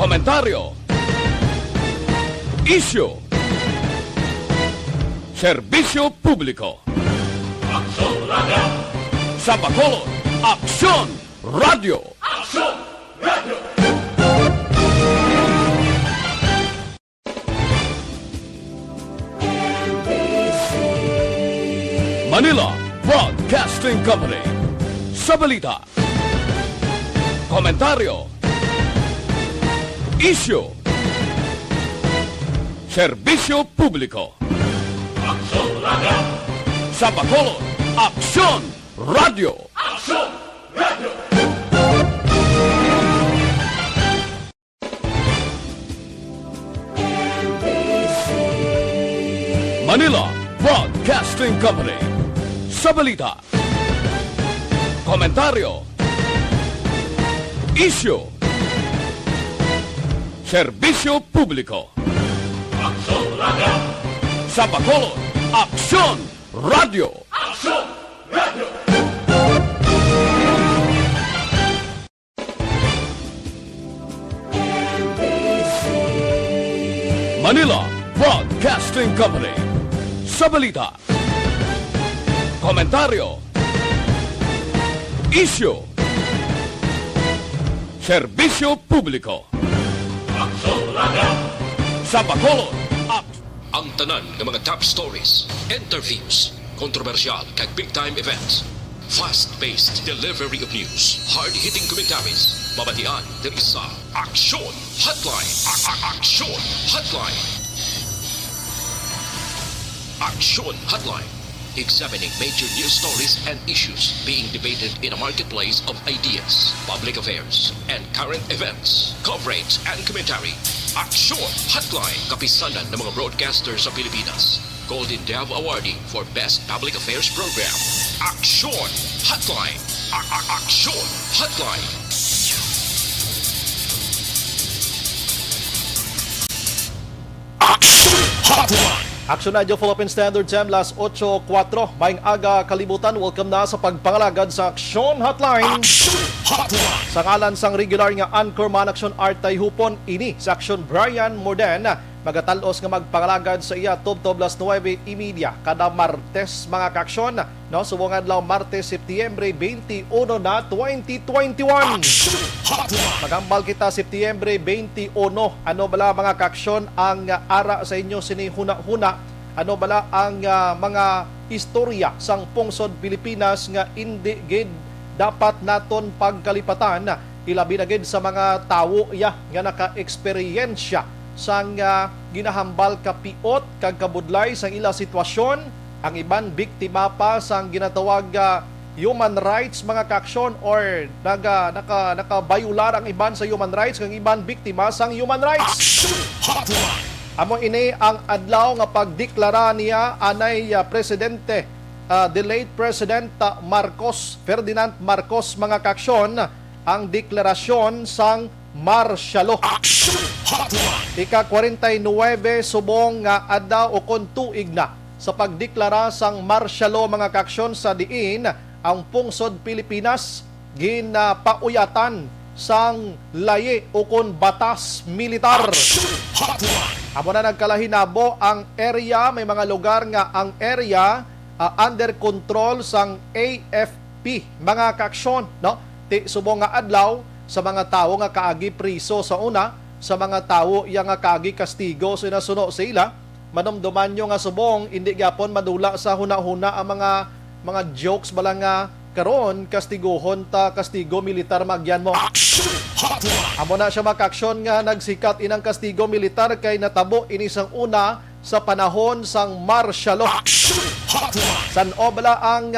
komentaryo, isyu, serbisyo publiko. Aksyon Radio! Sa Bacolod, Aksyon Radio! Aksyon Radio! Manila Broadcasting Company. Sa balita, komentaryo, isyu, serbisyo publiko. Aksyon Radio! Sa Bacolod, Aksyon Radio! Aksyon Radio! Manila Broadcasting Company. Sa balita, komentaryo, isyu, serbisyo publiko. Aksyon Radio! Sa Bacolod, Aksyon Radio! Aksyon Radio! Manila Broadcasting Company. Sa balita, komentaryo, isyu, serbisyo publiko. Aksyon Radio! Sa Bacolod, Ang tanan ng mga top stories, interviews, kontrobersyal kag big-time events, fast-paced delivery of news, hard-hitting commentaries, babatian diri sa Aksyon Hotline. Aksyon Hotline. Aksyon Hotline. Examining major news stories and issues being debated in a marketplace of ideas, public affairs, and current events. Coverage and commentary. Aksyon Hotline. Kapisanan ng mga broadcasters sa Pilipinas. Golden Dove Awardee for Best Public Affairs Program. Aksyon Hotline. Aksyon Hotline. Aksyon Hotline. Aksyon Radio Philippine Standard Time, last 8:04. Maing aga kalibutan, welcome na sa pagpangalagad sa Aksyon Hotline. Aksyon Hotline. Sa ngalan sang regular nga anchorman Aksyon Artay Hupon, ini sa Aksyon Bryan, Morden, magatalos nga magpangalagad sa iya Tob-Tob las 9:30 kada Martes mga kaksyon, no? Subong adlaw Martes, Setyembre 21 na 2021. Aksyon Hotline. Magambal kita Setyembre 21. Ano bala mga kaksyon ang ara sa inyo sini huna-huna? Ano bala ang mga istorya sang pungsod Pilipinas nga indi gid dapat naton pagkalipatan, ilabi na gid sa mga tawo nga naka-eksperyensya sang ginahambal kapiot kag kabudlay sang ila sitwasyon, ang iban biktima pa sang ginatawag human rights mga kaksyon, or nakabayular ang iban sa human rights, kang iban biktima sang human rights. Aksyon Hotline. Amo ini ang adlaw nga pagdeklara niya anay presidente, the late President Ferdinand Marcos mga kaksyon, ang deklarasyon sang marsyalo. Aksyon Hotline. Ika-49 subong nga adlaw o kon tuig na sa pagdeklara sang marsyalo mga kaksyon, sa diin ang pungsod Pilipinas ginapauyatan sang layi o kon batas militar. Aksyon Hotline. Amo na nagkalahinabo ang area, may mga lugar nga ang area under control sang AFP mga kaksyon, no? Ti subong nga adlaw sa mga tawo nga kaagi priso sa una, sa mga tawo iya nga kaagi kastigo so nasuno sila, manumduman nyo nga subong hindi gyapon madula sa huna-huna ang mga jokes bala nga karon kastiguhon ta kastigo militar magyan mo. Aksyon Hotline. Amo na siya makaksyon nga nagsikat inang kastigo militar kay natabo inisang una sa panahon sang martial law. Aksyon Hotline. San obla ang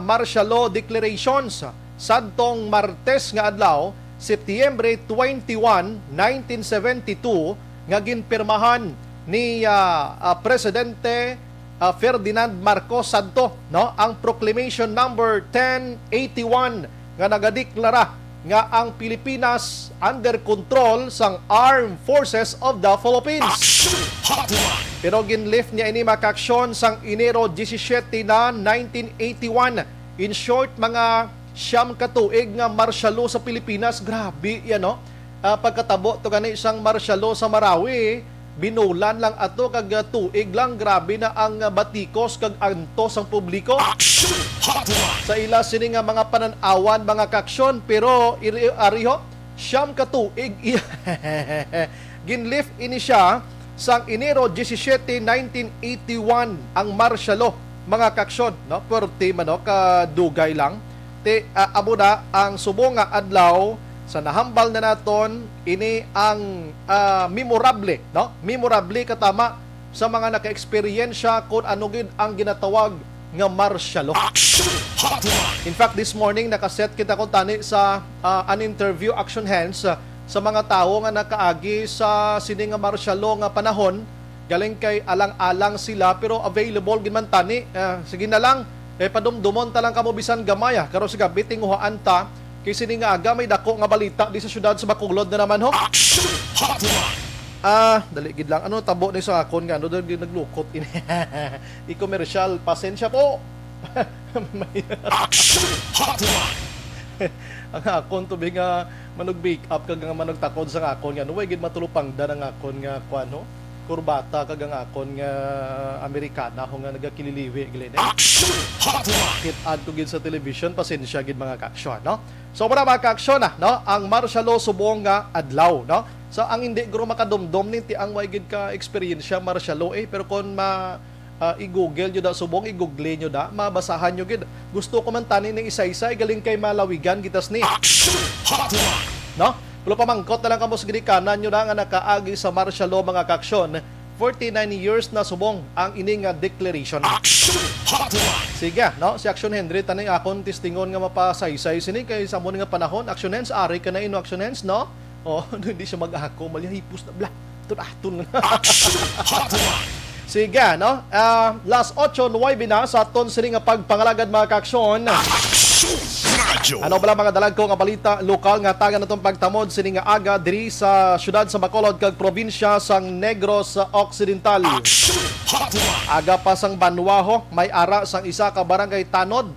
martial law declarations sadtong Martes nga adlaw, Setyembre 21, 1972 nga ginpirmahan ni Presidente Ferdinand Marcos sadto, no, ang Proclamation number 1081 nga nagadeklara nga ang Pilipinas under control sang Armed Forces of the Philippines. Aksyon Hotline. Pero ginlift niya ini makaksyon sang Enero 17 na 1981. In short, mga siyam katuig nga martial law sa Pilipinas. Grabe yan, no? pagkatabo to gani isang marsyalo sa Marawi, binulan lang ato kag tuig lang, grabe na ang batikos kag antos ang publiko sa ila sini nga mga pananawan, mga kaksyon. Pero ariho siyam ka tuig ginlift ini siya sang Enero 17, 1981 ang marsyalo, mga kaksyon, no? Perti mano kadugay lang ti amo na ang subong nga adlaw sa nahambal na naton. Ini ang memorable, no? Memorable katama sa mga naka-eksperyensya kung ano gid ang ginatawag nga marsyalo. In fact, this morning nakaset kita ko tani sa an interview Aksyon Hands sa mga tao nga nakaagi sa sini nga marsyalo nga panahon. Galing kay alang-alang sila pero available gid man tani. Sige na lang, padumdumon ta lang kamo bisan gamay. Karon sa gabi tinguhaan ta kay sini nga aga may dako nga balita di sa syudad sa Bacolod na naman ho. Dali gid lang. Ano tabo ni sa akon nga ano dili naglukot ini. I-commercial, pasensya po. Ang akon tubig nga manug-bake up kag nga managtakod sa akon nga no way gid matulupang da ang akon nga kuano kurbata kag ang akon nga Amerikana ho nga nagakililiwi gilid. Kit ad to gid sa television, pasensya gid mga kaaksyon, no? So para mga kaaksyon no, ang marsyalo subong nga adlaw, no? So ang hindi guro makadumdom ni ti ang way gid ka experience marsyalo pero kon i-google nyo da subong, i-google nyo da, mabasahan nyo gid. Gusto ko man tanin ng isa-isa galing kay malawigan gitas ni. No? Pulo pamangkot na lang kamo sa gidikanan nyo na nga nakaagi sa marsyalo, mga kaaksyon. 49 years na subong ang ining declaration. Sige, no? Si Aksyon Henry tanay akon tistingon nga mapasaysay sini kay sa mo nga panahon. Aksyon Hands, ari ka na ino Aksyon Hands, no? Oh, hindi siya mag-ako, malihipos na bla. Tun. Sige, no? Last 8, 9 na sa aton sini nga pagpangalagad, mga kaaksyon. Ano bala mga dalag ko nga balita lokal nga taga natong pagtamod sini nga aga diri sa syudad sa Bacolod kag probinsya sang Negros Occidental. Aga pa sang Banwaho, may ara sang isa ka barangay tanod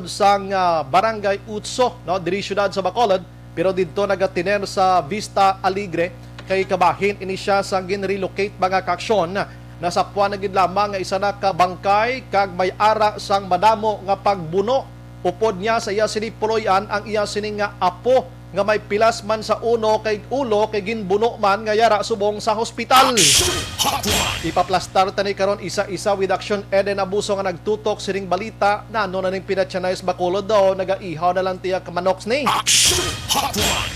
sang barangay Utso, no, diri syudad sa Bacolod, pero didto nagatiner sa Vista Alegre kay kabahin ini siya sang ginrelocate, mga kaaksyon. Nasa puwan na gid lamang nga isa na ka bangkay kag may ara sang madamo nga pagbuno. Upod niya sa iya sini puloyan ang iya sini nga apo nga may pilas man sa ulo kay ginbuno man nga yara subong sa hospital. Ipaplastar tani karon isa-isa with Aksyon Eden Abuso nga nagtutok sining balita na ano na ning pinatsanay sa Bacolod daw nagaihaw na lang tiyak manoks ni.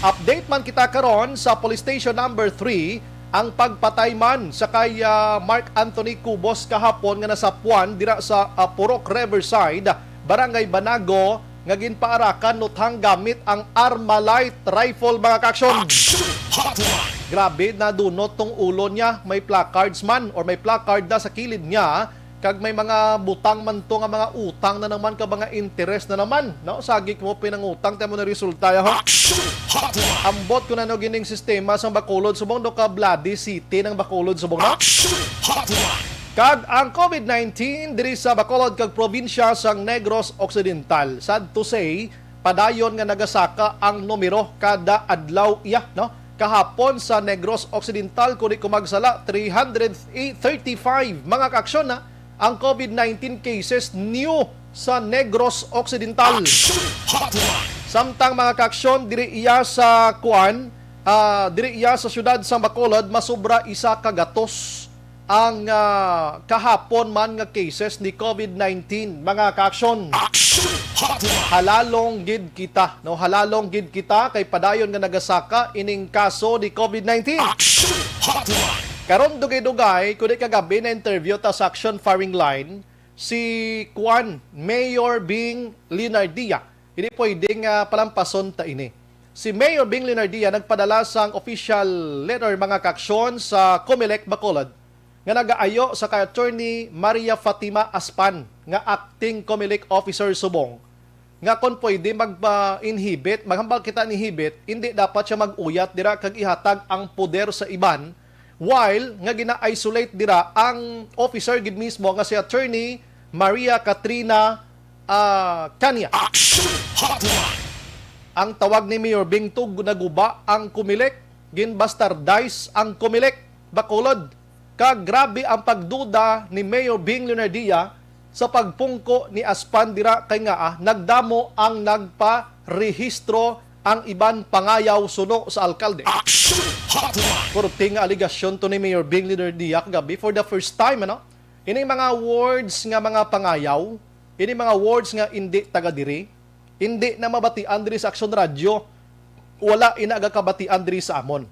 Update man kita karon sa police station number 3 ang pagpatay man sa kay Mark Anthony Cubos kahapon nga nasa Puan dira sa Purok Riverside, Barangay Banago, nga ginpaarakan nuthang gamit ang Armalite rifle, mga kaaksyon. Grabe, nadunot tong ulo niya, may placards man or may placard na sa kilid niya kag may mga butang man to nga mga utang na naman ka mga interest na naman, no? Sagik mo pinangutang tayo mo na resulta ya ho. Ambot ko na no gining sistema sa Bacolod subong do ka Bloody City ng Bacolod subong, no? Kag ang COVID-19 diri sa Bacolod kag probinsya sang Negros Occidental, sad to say, padayon nga nagasaka ang numero kada adlaw iya, no? Kahapon sa Negros Occidental kung di ko magsala 335 mga kaaksyon na ang COVID-19 cases new sa Negros Occidental. Samtang mga kaaksyon diri iya sa diri iya sa syudad sa Bacolod masubra isa ka gatos ang kahapon man nga cases ni COVID-19, mga kaaksyon. Halalong gid kita, no? Halalong gid kita kay padayon nga nagasaka ining kaso ni COVID-19. Karon dugay-dugay kundi kagabi na interview ta sa Aksyon Firing Line si Mayor Bing Linardia. Hindi pwedeng palampason ta ini. Si Mayor Bing Linardia nagpadala sang official letter, mga kaaksyon, sa Comelec Bacolod nga nagaayo sa kay Attorney Maria Fatima Aspan nga acting Comelec officer subong nga kon pwede mag-inhibit, maghambal kita ni inhibit, hindi dapat siya mag-uyat dira kag ihatag ang poder sa iban, while nga gina-isolate dira ang officer gid mismo nga si Attorney Maria Katrina Kanya. ang tawag ni Mayor Bingtog naguba ang Comelec, ginbastardize ang Comelec, Bacolod. Kagrabe ang pagduda ni Mayor Bing Leonardia sa pagpungko ni Aspandira kay nga nagdamo ang nagpa-rehistro ang iban pangayaw suno sa alkalde. Kurting aligasyon to ni Mayor Bing Leonardia kagabi for the first time, ano? Ini mga words nga mga pangayaw, ini mga words nga hindi taga-diri, hindi na mabatian diri sa Aksyon Radio, wala inagakabatian diri sa amon.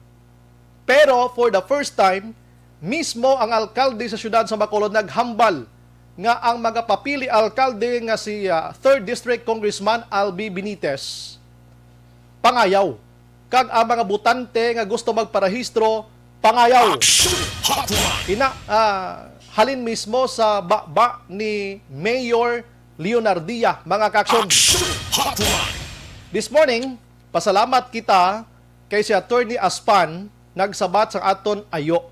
Pero for the first time, mismo ang alkalde sa siyudad sa Bacolod naghambal nga ang magapapili alkalde nga si 3rd District Congressman Albi Benitez pangayaw. Kag ang mga butante nga gusto magparehistro pangayaw. Halin mismo sa baba ni Mayor Leonardia, mga kaksyon. This morning, pasalamat kita kay si Attorney Aspan nagsabat sa aton ayo.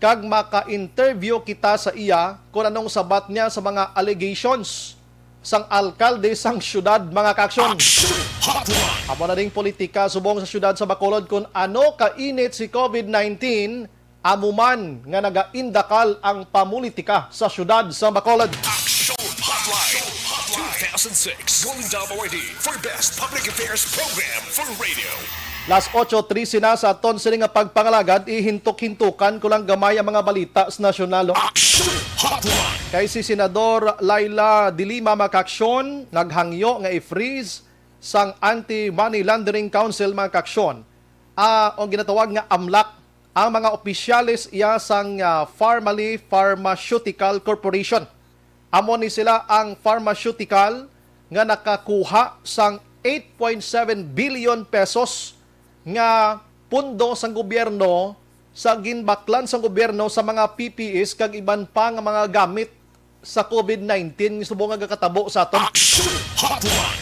Kag maka-interview kita sa iya kung anong sabat niya sa mga allegations sang alkalde sang syudad, mga kaksyon. Amo na ding politika subong sa syudad sa Bacolod kung ano kainit si COVID-19, amuman nga nagaindakal ang pamulitika sa syudad sa Bacolod. Aksyon Hotline 2006 Golden Award for Best Public Affairs Program for Radio. Las 8:13 na sa aton sila nga pagpangalagad, ihintok-hintukan ko lang gamay ang mga balita sa nasyonal. Kay si Senador Laila de Lima makaksyon, naghangyo nga i-freeze sang Anti-Money Laundering Council makaksyon. Ang ginatawag nga AMLAC, ang mga opisyalis iya sang Pharmaly Pharmaceutical Corporation. Amo ni sila ang pharmaceutical nga nakakuha sang 8.7 billion pesos nga pundo sang gobyerno sa ginbaklan sang gobyerno sa mga PPEs kag iban pa nga mga gamit sa COVID-19 subong nga katabo sa aton.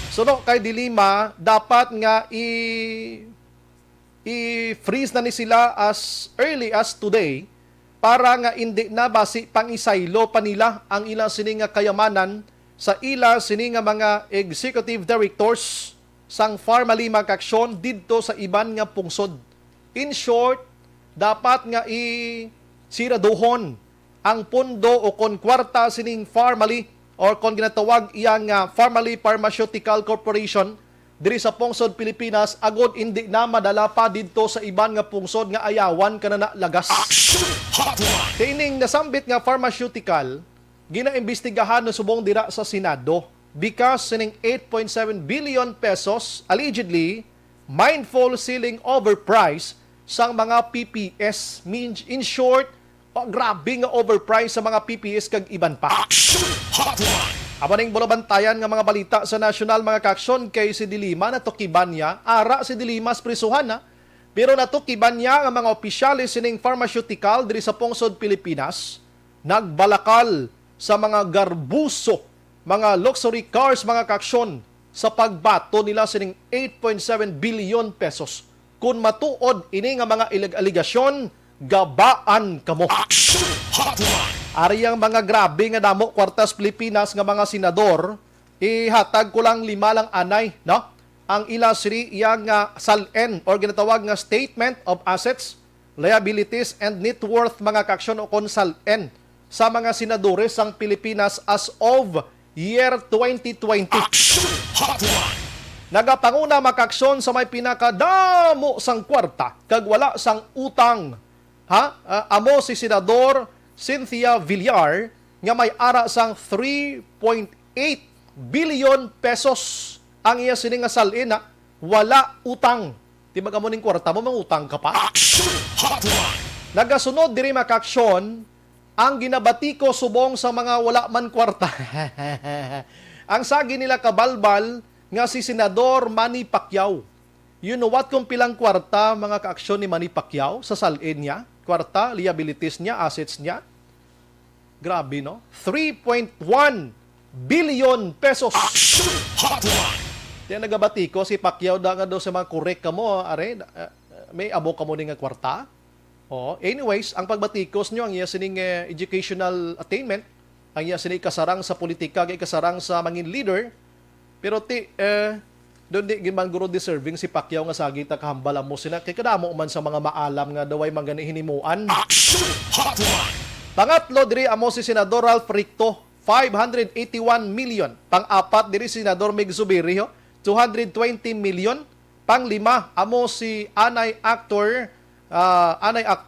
Suno kay Dilima dapat nga i-freeze na ni sila as early as today para nga hindi na basi pang isaylo pa nila ang ilang sini nga kayamanan sa ila sini nga mga executive directors sang Pharmaly makaksyon didto sa iban nga pungsod. In short, dapat nga siraduhon ang pundo o kon kwarta sining Pharmaly or kon ginatawag iyang Pharmaly Pharmaceutical Corporation diri sa pungsod Pilipinas agod hindi na madala pa didto sa iban nga pungsod nga ayawan kanana lagas. Tining nasambit nga pharmaceutical ginaimbestigahan na subong dira sa Senado because sining 8.7 billion pesos allegedly mindful selling overprice sang mga PPS. In short, grabe nga overprice sa mga PPS kag iban pa. Aba ning bulabantayan nga mga balita sa nasyonal, mga kaksyon, kay si Dilima natukiban niya, ara si Dilima sa prisuhan na, pero natukiban niya nga mga opisyalis sining pharmaceutical diri sa pungsod Pilipinas nagbalakal sa mga garbuso, mga luxury cars, mga kaksyon, sa pagbato nila sining 8.7 billion pesos. Kung matuod ini nga mga aligasyon, gabaan kamo. Ari ang mga grabe nga damo kwartas Pilipinas nga mga senador, ihatag ko lang 5 lang anay, no? Ang ila siri iyang SALN or ginatawag nga Statement of Assets, Liabilities and Net Worth, mga kaksyon o kon SALN sa mga senadores sang Pilipinas as of year 2020. Nagapanguna makaksyon sa may pinakadamo sang kwarta kag wala sang utang. Amo si Senador Cynthia Villar nga may ara sang 3.8 billion pesos ang iya sining nga salin wala utang. Di ba ning kwarta mo mangutang ka pa? Nagasunod diri makaksyon ang ginabatiko subong sa mga wala man kwarta. Ang sagi nila kabalbal nga si Senador Manny Pacquiao. You know what kung pilang kwarta, mga kaaksyon, ni Manny Pacquiao sa salin niya? Kwarta, liabilities niya, assets niya. Grabe, no? 3.1 billion pesos. Kaya nagabatiko si Pacquiao da nga daw sa mga korek ka mo, are, may abo ka mo nga kwarta. Anyways, ang pagbatikos nyo, ang iya sining educational attainment, ang iya sining kasarang sa politika, kasarang sa mangin leader, pero doon di giman guro deserving si Pacquiao nga sagita kahambala mo sila kay kadamo man sa mga maalam nga daway magani hinimuan. Aksyon Hotline. Pangatlo diri amo si Senador Ralph Ricto, 581 million. Pang-apat diri si Senador Mig Zubiri, 220 million. Pang-lima amo si anay actor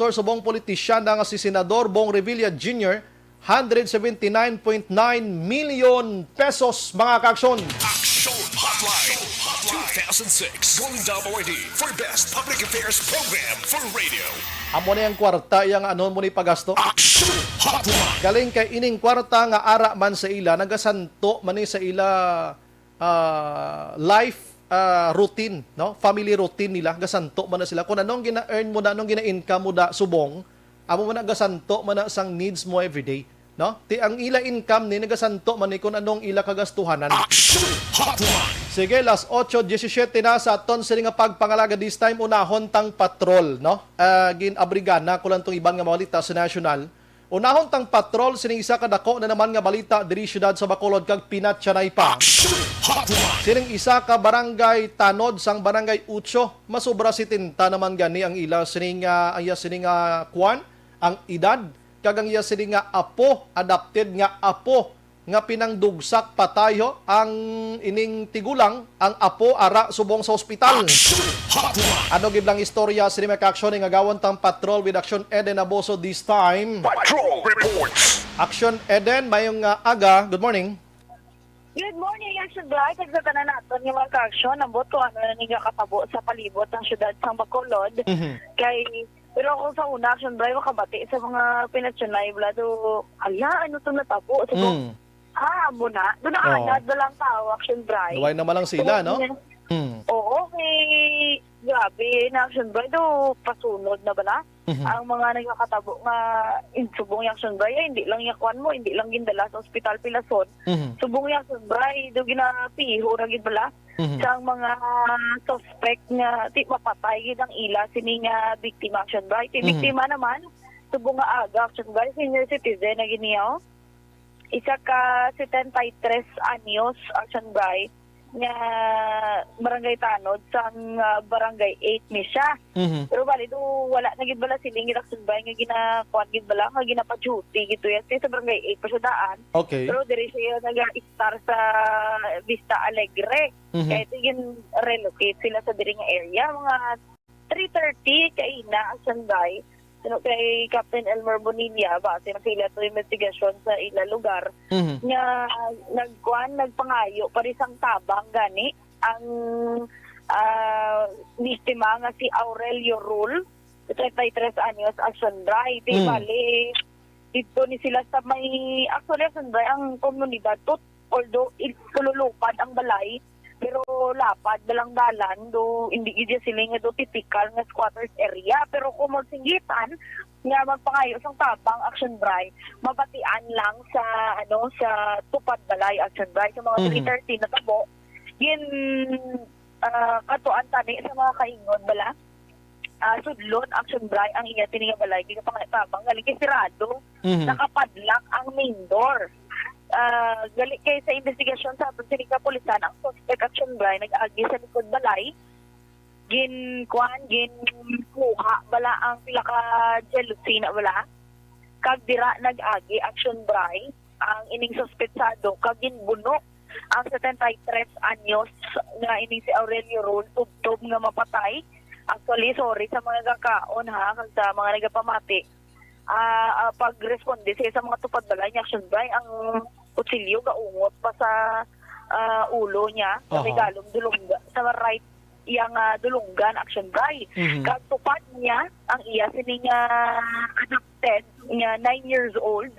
subong politisyan nga si Senador Bong Revilla Jr., 179.9 million pesos mga kaaksyon. Aksyon Hotline 2006 Golden WID for Best Public Affairs Program for Radio. Amo na yung kwarta yung ano mo ni pagasto. Aksyon Hotline. Galing kay ining kwarta nga ara man sa ila, nagasanto man ni sa ila life routine, no? Family routine nila, gasanto man na sila. Kung anong gina-earn mo da, anong gina-income mo da subong, amo man nagasanto man na sang needs mo everyday, no? Ti ang ila income ni nagasanto man ni kung anong ila kagastuhanan. Aksyon Hotline. Sige, las 8:17 na sa aton sila nga pagpangalaga this time unahon tang patrol, no? Ginabrigana ko lang tong ibang nga balita sa national. Unahon tang patrol sining isa ka dako na naman nga balita diri syudad sa Bacolod kag pinatyanay pa. Aksyon Hotline. Sining isa ka barangay tanod sang barangay 8, masubra 70 naman gani ang ila sining kuan ang edad kag ang iya sining nga apo, adopted nga apo nga pinangdugsak patayo ang ining tigulang ang apo ara subong sa ospital. Ano giblang istorya sa mga aksyon nga gawon tang patrol with Aksyon Eden Aboso this time. Patrol reports. Aksyon Eden, mayong aga. Good morning. Good morning, Aksyon Bryan. Kagsatanan natin yung mga ka-aksyon. Nambot ko ano na nagkakatabo sa palibot ng syudad sa Bacolod. Pero ako sa una, Aksyon Bryan, makabati sa mga pinatsunay. Blado, ano itong natabo? Sabi amo na. Doon na agad, walang tao, Aksyon Bryan. Duway naman lang sila, no? Oo, grabe na Aksyon Bryan. Do, pasunod na bala? Ang mga nagkakatabo nga subong yung Aksyon Bryan, hindi lang yakuan mo, hindi lang gindala sa ospital Pilason. Subong yung Aksyon Bryan, do ginapiho na gid bala sa mga suspect nga ti mapatay gid ang ila sini nga biktima Aksyon Bryan. Ti biktima naman subong nga aga Aksyon Bryan, senior citizen na giniyaw. Isa ka 73 anyos Aksyon Bryan nga barangay tanod sa barangay 8 ni siya. Pero bali do wala na gid bala siling Aksyon Bryan nga ginakuan gid bala nga ginapa-duty gito yan sa barangay 8 pa siya daan. Okay. Pero diri siya naga-star sa Vista Alegre. Kaya tigin relocate sila sa diri nga area mga 3:30 kay na Aksyon Bryan. Kay Captain Elmer Bonilla base na sila to investigation sa ila lugar nga nagpangayo parisang tabang gani ang biktima nga si Aurelio Rule 33 anyos Aksyon Bryan. Di bali dito ni sila sa may actually Aksyon Bryan ang komunidad although kululupad ang balay pero lapad dalang dalan do hindi gid sila nga do typical nga squatters area pero kung magsingitan nga magpangayo sang tabang Aksyon Bryan mabatian lang sa sa tupad balay Aksyon Bryan sa mga 3:30 na tabo gin katuan tani sa mga kaingon bala sudlon Aksyon Bryan ang iya tininga balay gid tabang galing kay sirado nakapadlock ang main door. Gali kay sa investigasyon sa aton sining kapulisan ang suspect Aksyon Bryan nag-agi sa likod balay gin kuha bala ang pila ka jealousy na bala kag dira nag-agi Aksyon Bryan ang ining suspetsado kag ginbuno ang 73 anyos nga ining si Aurelio Rule tubtob nga mapatay. Actually sorry sa mga gakaon kag sa mga nagapamati pag-responde sa mga tupad balay ni Aksyon Bryan ang kutsilyo gaungot pa sa ulo niya sa regalong dulungga sa right iyang dulunggan Aksyon Bryan. Kag tupad niya ang iya sining adopted niya 9 years old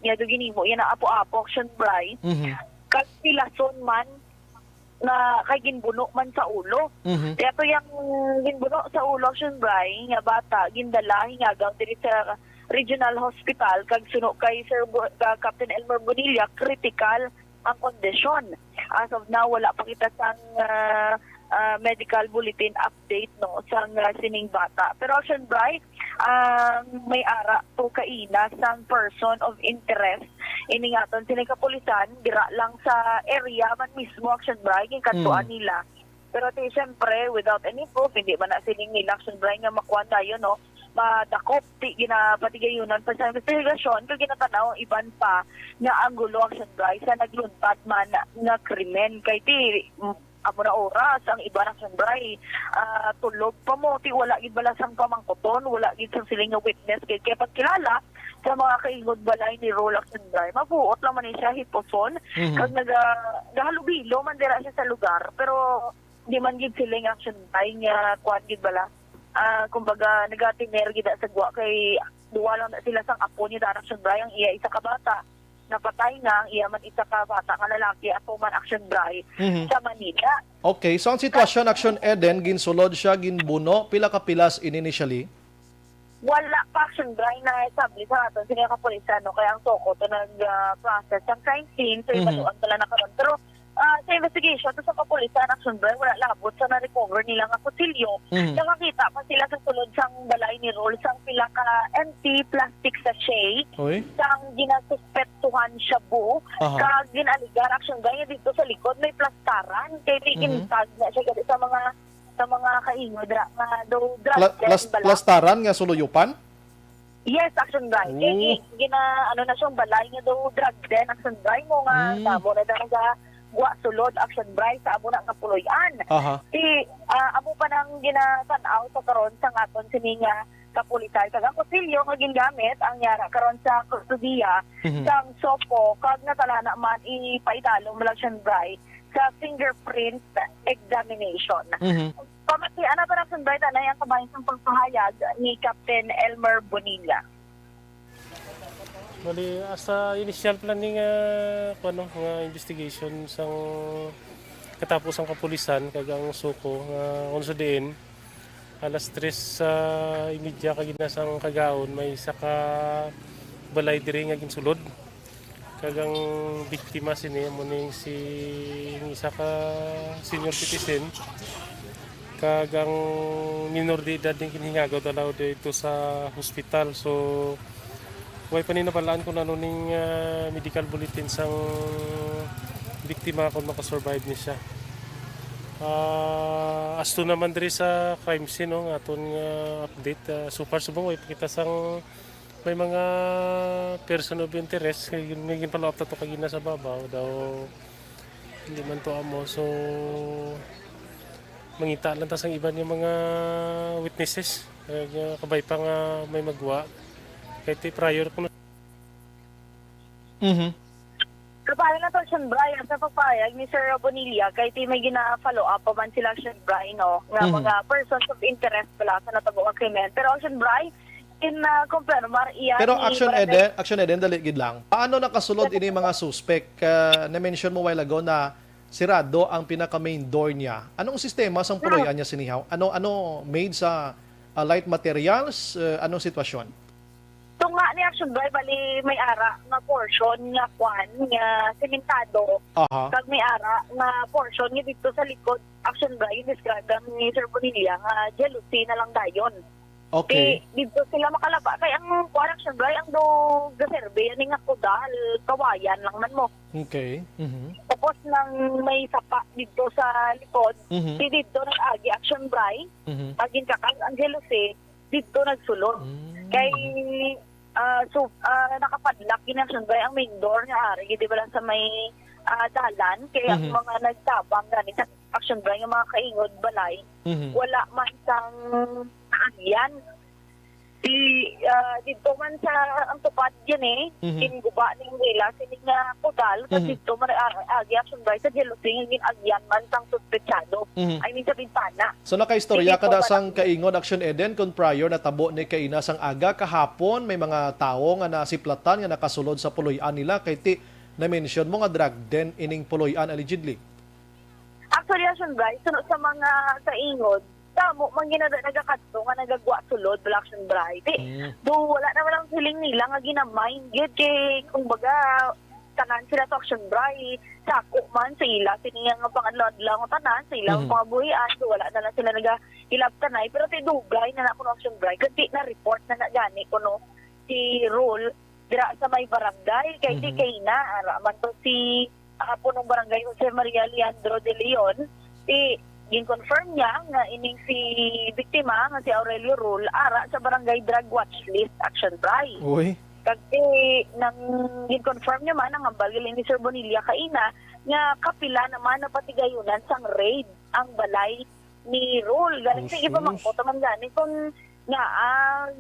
niya do ginimo iya na apo-apo Aksyon Bryan. Kag pilason man na kay ginbuno man sa ulo. Kaya to yung ginbuno sa ulo Aksyon Bryan nga bata gindala hingagang diri sa Regional Hospital kag suno kay Sir Captain Elmer Bonilla critical ang kondisyon. As of now wala pa kita sang medical bulletin update sa sining bata. Pero Aksyon Bryan may ara to kaina sang person of interest iningaton sining kapulisan dira lang sa area man mismo Aksyon Bryan yung katuan nila Pero siyempre, without any proof, hindi man na siling nila action Bryan nga makuha tayo, no? Madakop, patigayunan pa sa investigasyon, kung ginatanaw, iban pa nga ang gulo action Bryan sa nagluntad man nga krimen. Kay amo na oras, ang iba ng Sandray, tulog pa mo, wala gid balasang pamangkoton, wala gid sang siling nga witness, kaya pagkilala sa mga kaingod balay ni Rolex Sandray, mabuot naman siya hiposon, kag nagahalubilo man dira siya sa lugar, pero di man gid siling action Sandray nga kuan gid bala. Kumbaga, nagatiner gid sa gwa, kay duwa lang na sila sang apo ni Darang Sandray, ang iya isa ka bata. Napatay nga ang iya man isa ka bata nga lalaki ato man action Bryan sa Manila. Okay, so ang sitwasyon Aksyon Eden, ginsulod siya, ginbuno, pila ka pilas initially? Wala pa action Bryan na establish sa aton sila ka pulisan, no? Kaya ang soko to nag-process ang crime scene, so ibaluan pala na karon. Pero sa investigation to sa kapulisan action Bryan, wala labot sa na-recover nila nga kutsilyo. Nakakita pa sila sa sulod sang balay ni Roll sang pila ka empty plastic sachet sang ginasuspettuhan shabu, kag ginaligar action Bryan dito sa likod may plastaran kay intag na siya kasi sa mga kaingod nga do drugs plastaran nga suluyupan? Yes, action Bryan. Ano na siyang balay nga do drug den action Bryan mo nga tamo na nga wa sulod action Bryan sa amo na nga puloy-an. Amo pa nang ginatanaw sa karon sa aton sini nga kapulisan kag ang kutsilyo nga gingamit ang yara karon sa kustodiya sang sopo kag natalana man ipaidalo mo lang action Bryan sa fingerprint examination. Pamati ana pa action Bryan na yang kabahin sang pagpahayag ni Captain Elmer Bonilla. Bali, sa initial planning nga investigation sang katapos ang kapulisan kag ang suko nga unsa diin alas 3 sa imedya kag ginasang kagaon may isa ka balay diri nga ginsulod kag ang biktima sini mo ning si isa ka senior citizen kag ang minor de edad din kinhingagaw dalaw dito sa hospital. So way pa ninabalaan kung ano ning medical bulletin sang biktima kung makasurvive ni siya. Asto naman diri sa crime scene, no, aton update. So far subong way pakita sang may mga person of interest kay naging follow up to kagina sa babaw daw hindi man to amo. So mangita lang ta sang iban yung mga witnesses kabay pa nga may magwa. Kahit prior ko na. Kapag na to Action Bryan sa pagpayag ni Sir Bonilla, kahit may gina-follow up pa man sila Action Bryan, no? Nga mga persons of interest pala sa natabo ang krimen. Pero Action Bryan, compare, mariya pero Action Eden, dali gid lang. Paano nakasulod ini mga suspect? Na-mention mo while ago na sirado ang pinaka-main door niya. Anong sistema sang puloyan niya sinihaw? Ano made sa light materials? Anong sitwasyon? So nga ni Action Bryan, bali may ara nga portion nga kwan nga sementado. Kag may ara nga portion nga dito sa likod Action Bryan describe ni Sir Bonilla nga jealousy na lang dayon. Okay. Dito sila makalaba kay ang kwan Action Bryan ang do gaserbe ani nga kudal kawayan lang man mo. Okay. Tapos nang may sapa dito sa likod, dito nag-agi Action Bryan. Agin kakang ang jealousy dito nagsulod. Kay nakapadlock Action Bryan ang main door nga ari di ba lang sa may dalan kaya ang mga nagtabang ganit sa Action Bryan yung mga kaingod balay wala man sang agyan dito man sa ang tupad yan guba ning wala sining nga kudal kasi dito man agi Action Bryan sa jealousy ngin agyan man sang suspetsado I mean sa bintana. So nakaistorya kada sang kaingon Action Eden kung prior natabo ni kaina sang aga kahapon may mga tawo nga nasiplatan nga nakasulod sa puloy-an nila kay na-mention mo nga drug den ining puloy-an allegedly. Actually Action Bryan sunod sa mga kaingod tamo man nagakadto nga nagagwa sulod Action Bryan. Do wala naman ang feeling nila nga ginamind gyud kay kumbaga tanan sila sa Action Bryan sako man sa ila siniya nga pangadlaw tanan sa ila mga buhian so wala na lang sila nagahilab tanay pero tidugay na ako ng Action Bryan kasi na report na gani kuno si Rule dira sa may barangay kay di kay na ara man to si punong barangay Jose Maria Leandro de Leon gin-confirm niya nga ining si biktima nga si Aurelio Rule ara sa barangay drug watch list Aksyon Bray. Uy. Kasi nang gin-confirm niya man ang hambal ni Sir Bonilla kaina nga kapila naman na patigayunan sang raid ang balay ni Rule. Galing sa iba man ko taman gani kung nga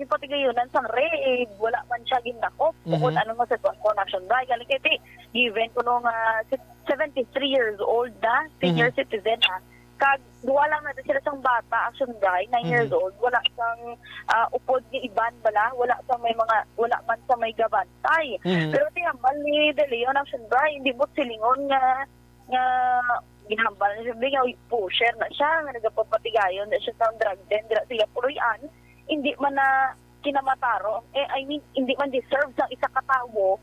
yung patigayunan sang raid wala man siya ginakop kung ano mo sa Aksyon Bray. Galing kay given ko nung 73 years old na senior citizen kag wala na sila sang bata Aksyon Bray 9 years old wala sang upod ni iban bala wala sa may mga wala man sa may gabantay pero tihambal ni De Leon Aksyon Bray hindi mo silingon nga ginhambal na siya nga pusher na siya nga nagapapatigayon na siya sa drug den dira sila puluyan hindi man na kinamataro I mean hindi man deserve sa isa katawo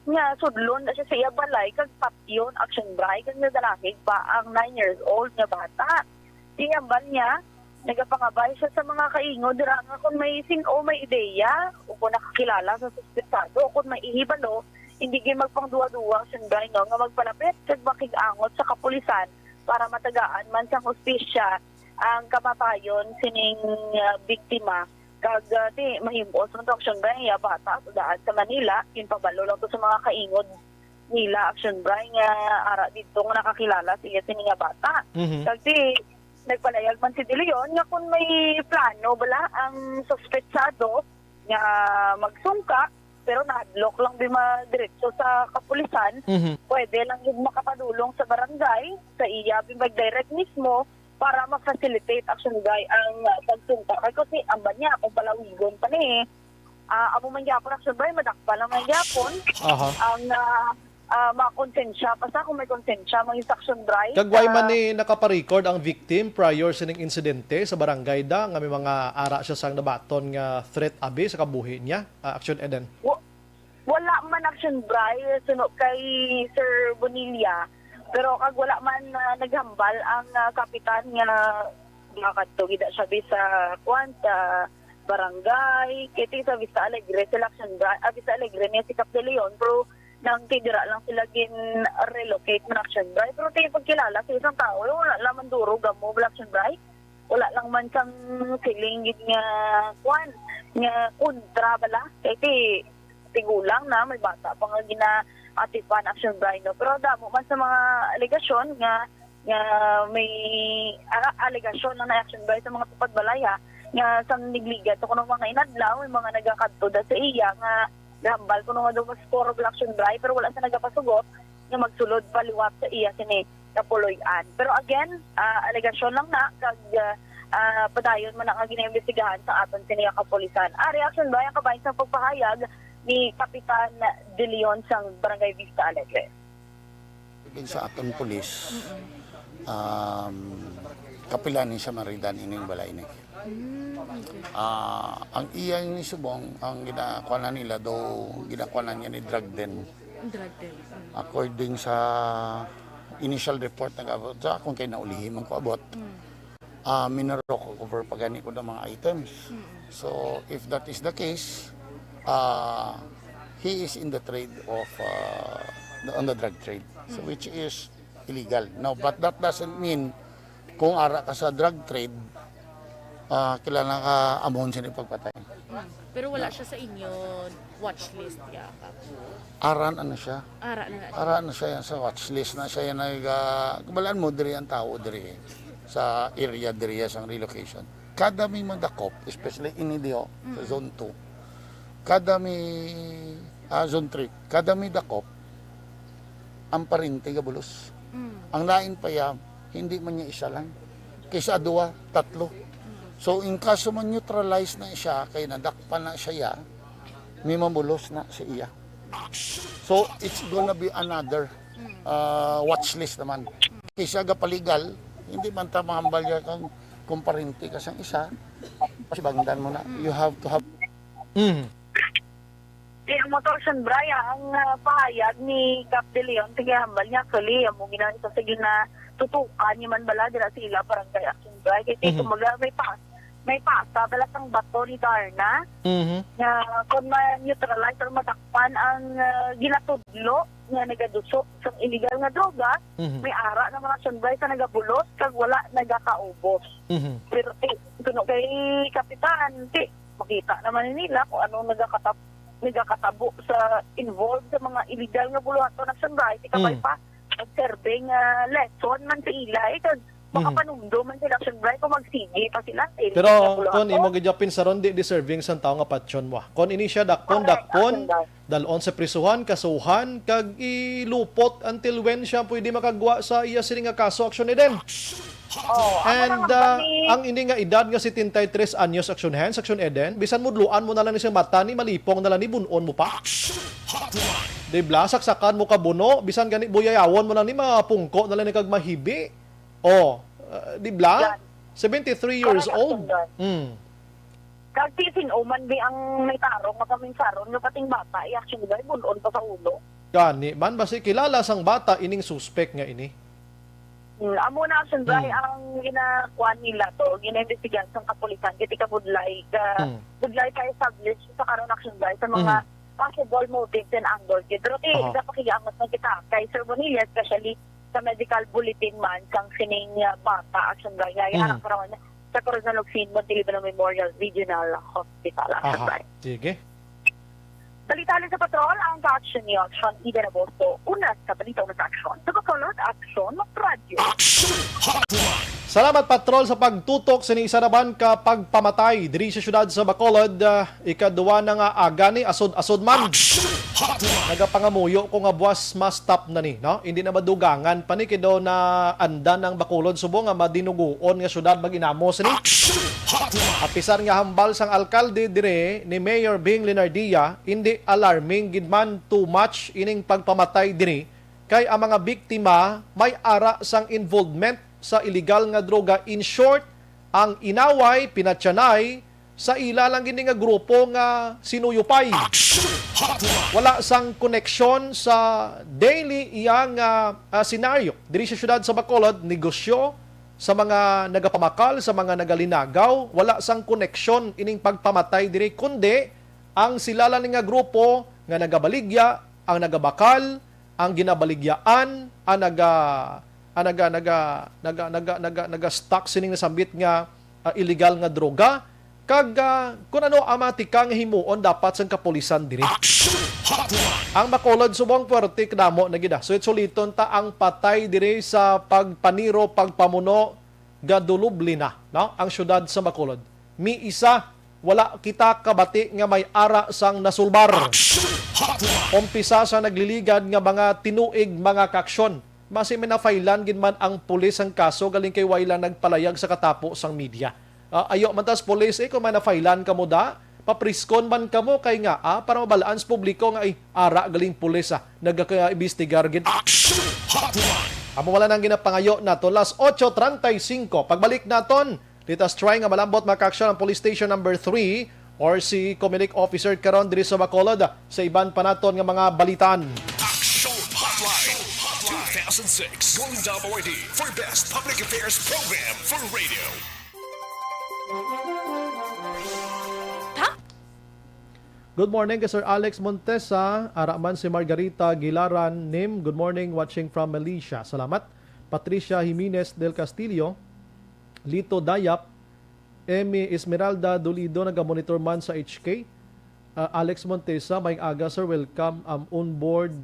nga sudlon na siya sa iya balay kag patyon Aksyon Bray kag nadalakig pa ang 9 years old nga bata. Tiyambal niya nagapangabay siya sa mga kaingo dira nga kung may sino may ideya o kung nakakilala sa suspetsado o kung may ihibalo hindi gyud magpangduwa-duwa Aksyon Bray no nga magpalapit kag makigangot sa kapulisan para matagaan man sa hustisya ang kamatayon sining biktima. Kag mahimbos ng Aksyon Bray nga bata so daan sa Manila pabalo lang to sa mga kaingod nila Aksyon Bray nga ara dito nga nakakilala siya sini nga bata kag nagpalayag man si De Leon nga kung may plano bala ang suspetsado nga magsungka pero na-adlock lang di madiretso sa kapulisan pwede lang yung makapadulong sa barangay sa iya mag-direct mismo para ma-facilitate Aksyon Bray ang pagsungka. Kasi ang banya, kung palawigon pa ni, amo man yapon Aksyon Bray, madakpa lang man yapon. Ang makonsensya pa sa kung may konsensya, mga Aksyon Bray. Kagway man ni nakaparecord ang victim prior sa ning insidente sa barangay da, nga may mga ara siya sang nabaton nga threat abi sa kabuhi niya, Aksyon Eden. Wala man Aksyon Bray, sunod kay Sir Bonilla. Pero kag wala man naghambal ang kapitan nga nakadto gida siya sa kwanta barangay kiti sa Vista Alegre selection Vista Alegre niya si Cap de Leon pero nang tidira lang sila gin relocate man Aksyon Bray pero tayo pagkilala sa isang tao wala lang man duro gamo Aksyon Bray wala lang man sang feeling gid nga kwan nga kontra bala kiti tigulang na may bata pa nga atipan Aksyon Bray no pero damo man sa mga alegasyon nga may alegasyon na Aksyon Bray sa mga tupad balaya nga sang nigligat ko ng mga inadlaw may mga nagakadto da sa iya nga gambal ko nga daw mas puro Aksyon Bray pero wala sa nagapasugot nga magsulod paliwat sa iya sini kapuloy-an pero again alegasyon lang na kag padayon man ang ginaimbestigahan sa aton sini kapulisan Aksyon Bray ang kabahin sa pagpahayag ni Kapitan De Leon sang Barangay Vista Alegre. Sa aton pulis, kapilanin sa maridan ining balay ni. Ang iya ni subong, ang ginakuha nila do ginakuha niya ni drug den. According sa initial report nag-abot sa kung kay naulihim ang kuabot. Minaro ko cover pagani ko ng mga items. So if that is the case, he is in the trade of on the drug trade, so which is illegal. Now, but that doesn't mean kung ara ka sa drug trade, kilala ka amon siya ni pagpatay. Pero wala siya sa inyo watch list ya. Aran ano siya? Ara na siya sa watch list na siya kabalaan mo diri ang tao diri sa area diri sa relocation. Kada may mandakop, especially in Idio, sa zone 2. Kada may zone 3, kada may dakop, ang parinti gabulos. Ang lain pa yan, hindi man niya isa lang. Kaysa dua, tatlo. So, in kaso man neutralize na siya, kaya nadakpa na siya, may mamulos na sa iya. So, it's gonna be another watch list naman. Kaysa gapaligal, hindi man ta mahambal niya kung parinti ka sang isa, pasibangdan mo na. You have to have ang Aksyon Bray ang pahayag ni Cap de Leon tigahambal niya actually amo ginang isa sa gina tutukan ni man bala dira sila barangay Aksyon Bray kay kumaga may pass may pasa balas ang bato ni Darna nga kung ma-neutralize or matakpan ang ginatudlo nga nagaduso sa illegal nga droga, may ara ng mga sunbay sa nagabulot kag wala nagakaubos. Pero kuno kay Kapitan, makita naman nila kung anong nagakatabo sa involved sa mga illegal nga buluhato ng sunbay, kabay pa nag-serving lesson man sa ilay kag makapanundo man sila sunbay kung magsigi pa sila. Pero kung imo gidapin sa ron di deserving sa tao nga patsyon mo. Kung ini siya dakpon dalon sa prisuhan, kasuhan kag ilupot until when siya pwede makagwa sa iya sini nga kaso aksyon din. And ang ini nga edad nga 73 anyos aksyon hands, aksyon Eden, bisan mudluan mo na lang ni siyang mata ni malipong na lang ni bunon mo pa. Di bla, saksakan mo ka buno, bisan gani buyayawon mo lang ni mapungko na lang ni kag mahibi. Di bla? 73 years old. Kag tisin man bi ang may tarong makaming saron nga pating bata i-action gay bunon pa sa ulo. Gani man basi kilala sang bata ining suspect nga ini. Amo na action gay ang ginakuan nila to, gina-investigan sa kapulisan kiti ka budlay pa establish sa karon action gay sa mga possible motives and angles. Pero isa pa kiyaangot na kita kay Sir Bonilla, especially sa medical bulletin man sang sining bata action gay nga karon sa Coronel Infringement Memorial Regional Hospital. Sige. Balitaan sa patrol ang ka-action ni Aksyon Eden Agosto. Una sa balita sa Aksyon. Sa bakalot, Aksyon Radio. Salamat patrol sa pagtutok sa isa naman ka pagpamatay diri sa syudad sa Bacolod. Ikaduwa na nga agani asod-asod man. Nagapangamuyo ko nga buwas mas stop na ni, no? Hindi na madugangan pa ni kido na anda ng Bacolod subo nga madinuguon nga syudad maginamos ni. Apisar nga hambal sang alkalde dire ni Mayor Bing Linardia, hindi alarming gidman too much ining pagpamatay diri kay ang mga biktima may ara sang involvement sa illegal nga droga. In short, ang inaway pinatyanay sa ilalang gini nga grupo nga sinuyupay. Wala sang koneksyon sa daily iyang senaryo diri sa syudad sa Bacolod, negosyo sa mga nagapamakal, sa mga nagalinagaw, wala sang koneksyon ining pagpamatay diri kundi ang silala nga grupo nga nagabaligya, ang nagabakal, ang ginabaligyaan, ang naga-stock sining nasambit nga illegal nga droga, kag kung ano amatikang himuon dapat sang kapulisan diri. Ang Bacolod subong puwerte kadamo na gida. So suliton ta ang patay diri sa pagpaniro, pagpamuno gadulubli na, no? Ang syudad sa Bacolod. Mi isa wala kita kabati nga may ara sang nasulbar. Umpisa sa nagliligad nga mga tinuig mga kaksyon. Basi minafailan gid man ang pulis ang kaso galing kay wayla nagpalayag sa katapo sang media. Ayo man tas pulis kung manafailan kamo da, papriskon man kamo kay nga para mabalaan sa publiko nga ara galing pulis nagaka-investigar gid. Amo wala nang ginapangayo nato las 8:35 pagbalik naton. Let us try nga malambot makaksyon ang police station number 3 or si Communic Officer karon diri sa Bacolod sa iban pa naton nga mga balitan. Aksyon Hotline 2006 Golden Double ID for Best Public Affairs Program for Radio. Good morning kay Sir Alex Montesa, araman si Margarita Gilaran Nim. Good morning, watching from Malaysia. Salamat. Patricia Jimenez del Castillo, Lito Dayap, Emi Esmeralda Dolido, naga-monitor man sa HK. Alex Montesa, may aga sir, welcome onboard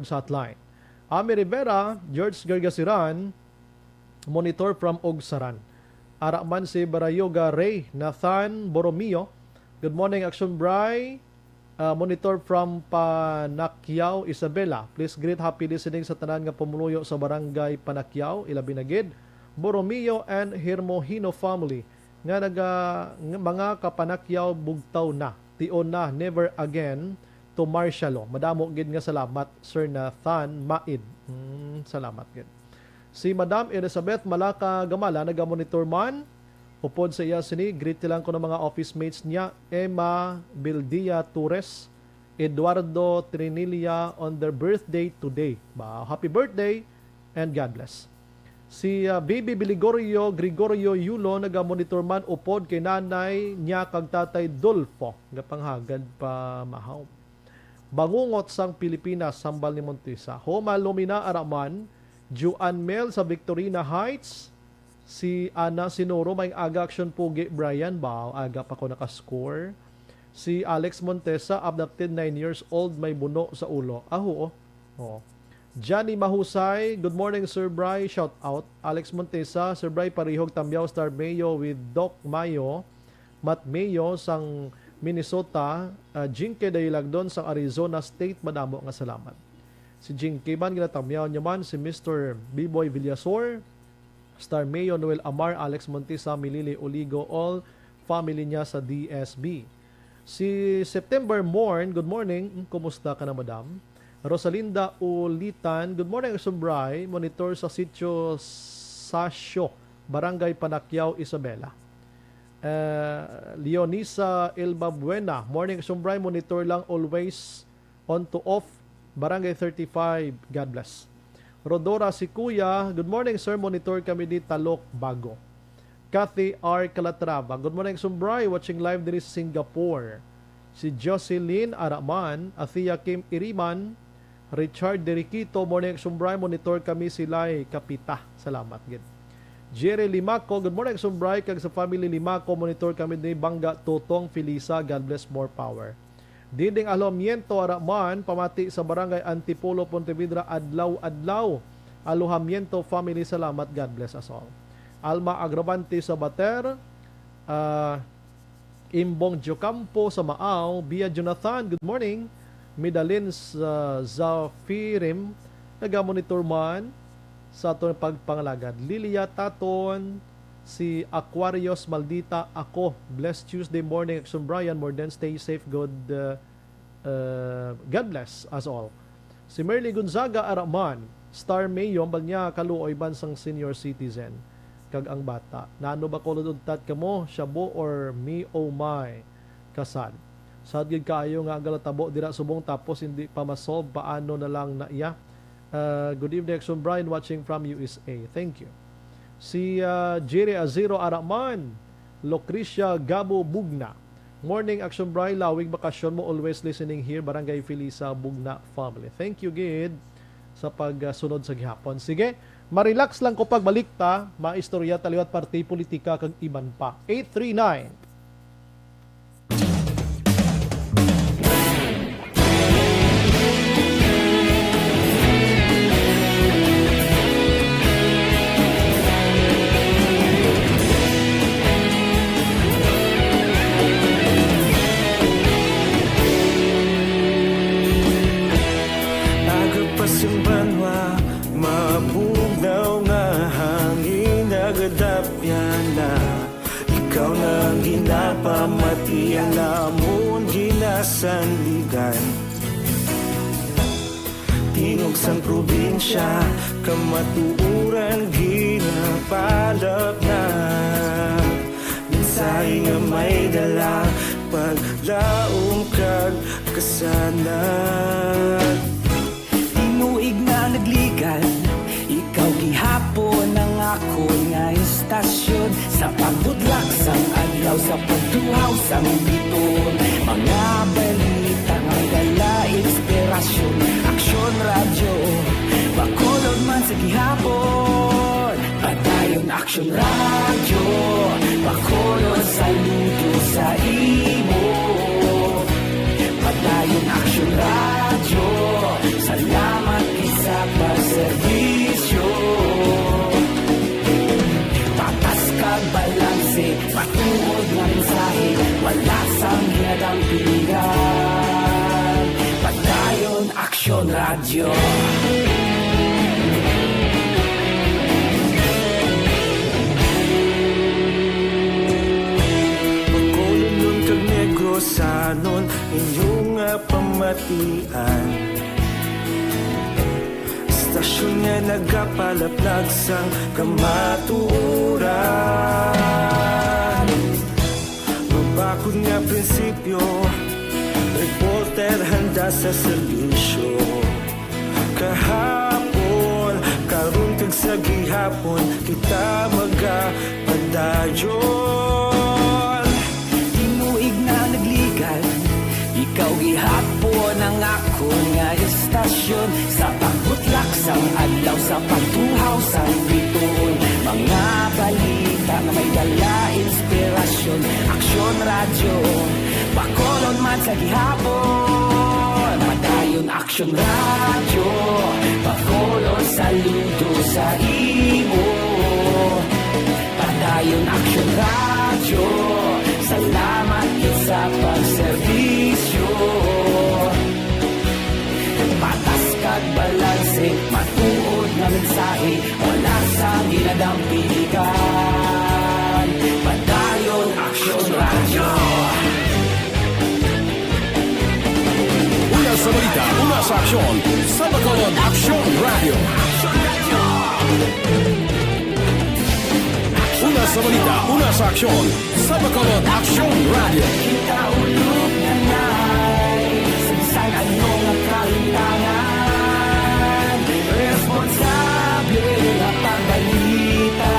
sa hotline. Ami Rivera, George Gargasiran, monitor from Ogsaran. Araman si Barayoga Ray, Nathan Boromio. Good morning, Aksyon Bryan. Monitor from Panakyaw, Isabela. Please greet happy listening sa tanan nga pumuluyo sa barangay Panakyaw, Ilabinagid, Boromio and Hermohino family. Nga mga kapanakyaw bugtaw na. Tion na, never again to Marshalo. Madamo gid nga salamat, Sir Nathan Maid. Salamat gid. Si Madam Elizabeth Malaka Gamala, naga-monitor man. Upod sa iya sini, greet lang ko ng mga office mates niya, Emma Bildia Torres, Eduardo Trinilia on their birthday today. Happy birthday and God bless. Si Baby Gregorio Yulo naga-monitor man upod kay nanay niya kag tatay Dulfo gapanghagad pa mahaw. Bangungot sang Pilipinas sambal ni Montesa. Homa Lumina Araman, Juan Mel sa Victorina Heights. Si Ana Sinoro may aga action pugi Bryan ba aga pa ko nakascore. Si Alex Montesa abducted 9 years old may buno sa ulo. Aho oh. Johnny Mahusay, good morning Sir Bry, shout out. Alex Montesa, Sir Bry parihog Tambiao Star Mayo with Doc Mayo, Matt Mayo sang Minnesota, Jinke Dailagdon sang Arizona State, madamo nga salamat. Si Jinke man ginatamyaw niya man si Mr. B-Boy Villasor, Star Mayo Noel Amar, Alex Montesa, Milili Oligo, all family niya sa DSB. Si September Morn, good morning, kumusta ka na madam? Rosalinda Ulitan, good morning Sumbray, monitor sa sitio Sasyo, Barangay Panakyaw, Isabela. Leonisa Elba Buena, morning Sumbray, monitor lang always on to off, Barangay 35, God bless. Rodora Sikuya, good morning sir, monitor kami di Talok, Bago. Kathy R. Calatrava, good morning Sumbray, watching live diri sa Singapore. Si Jocelyn Araman, Athea Kim Iriman, Richard Deriquito, morning Sumbray, monitor kami sila'y kapita. Salamat gid. Jerry Limaco, good morning Sumbray, kag sa family Limaco, monitor kami ni Bangga Tutong Filisa, God bless, more power. Diding Alojamiento Araman, pamati sa barangay Antipolo, Pontevedra, adlaw. Alojamiento family, salamat, God bless us all. Alma Agravante sa Bater, Imbong Jocampo sa Maaw, Bia Jonathan, good morning. Medalin sa Zafirim, naga-monitor man sa atong pagpangalagad. Lilia Taton, si Aquarius Maldita, ako. Blessed Tuesday morning, Aksyon Bryan, Morden, stay safe, God bless us all. Si Merly Gonzaga Araman, Star Mayo, bagnya kaluoy bansang senior citizen. Kag ang bata. Nano ba ko luduntat ka mo, Shabo or me, oh my, kasal. Sadgid kaayo nga galatabo dira subong tapos hindi pa masolve paano na lang na iya. Good evening Aksyon Bryan, watching from USA. Thank you. Si Jerry Azero Araman, Lucrecia Gabo Bugna. Morning Aksyon Bryan, lawig bakasyon mo, always listening here, Barangay Filisa, Bugna family. Thank you gid sa pagsunod sa gihapon. Sige, marelax lang ko pagbalik ta, maistorya taliwat party politika kag iban pa. 839 pamati ang lamon ginasanligan. Tingog sang probinsya, kamatuuran ginapalap na. Minsay nga may dala, paglaong kag kasanat. Tinuig na nagligan, ikaw gihapon ang ako nga istasyon. Sa pagdudlak sang adlaw, sa pagduhaw sang biton, mga balita nga dala inspirasyon. Aksyon radyo, bakolod man sa gihapon. Padayon Aksyon radyo, bakolod saludo sa imo. Padayon Aksyon radyo, salamat isa pa servisyo. Patas kag balanse, patuod nga mensahe, wala sang hinadang pilihan. Padayon Aksyon radyo. Pagkolon kag negrosanon, inyong pamatian. Stasyon nga nagapalaplag sang kamaturan. Mabakod nga prinsipyo, reporter handa sa serbisyo. Kahapon, karon kag sa gihapon kita magapadayon. Tinuig na nagligan, ikaw gihapon ang ako nga estasyon. Sa pagbutlak sang adlaw, sa pagtuhaw sang bituon, mga balita na may dala inspirasyon. Aksyon radyo, bakolon man sa gihapon. Padayon Aksyon radyo, bakolon saludo sa imo. Padayon Aksyon radyo, salamat sa pagserbisyo. Patas kag balanse, matuod na mensahe, wala sa ginadampigan. Padayon Aksyon radyo. Una sa balita, una sa aksyon, sa Bacolod Aksyon Radio. Una sa balita, una sa aksyon, sa Bacolod Aksyon Radio. Kita ulog na na'y sagsag anong nakalintangan. Responsable na pagbalita,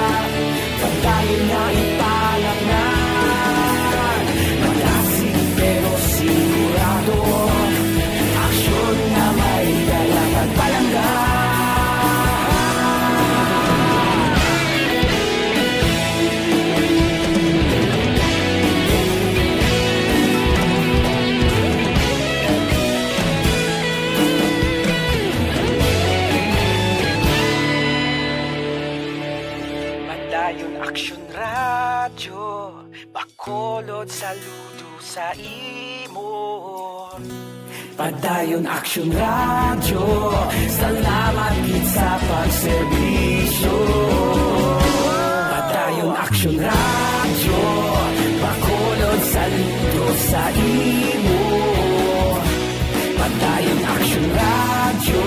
pagdayon na ipalaknan. Malasig pero sigurado, aksyon na may dalang pagpalanggan. Padayon Aksyon radyo, bakolod saludo sa imo. Padayon Aksyon radyo, salamat gid sa pagserbisyo. Padayon Aksyon radyo, bakolod saludo sa imo. Padayon Aksyon radyo,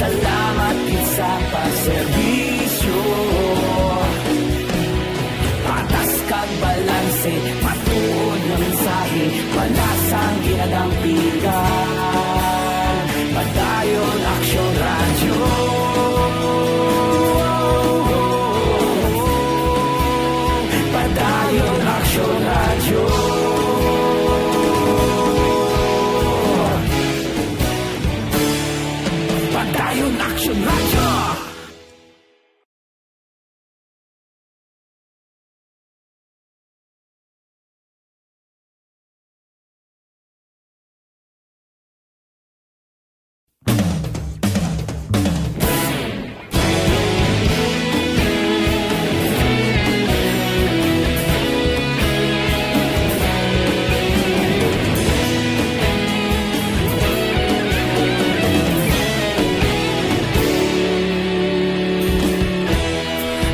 salamat gid sa pagserbisyo. Patas kag balanse, matuod na mensahe, wala sang ginadampigan. Padayon Aksyon radyo. Padayon Aksyon radyo. Padayon Aksyon radyo.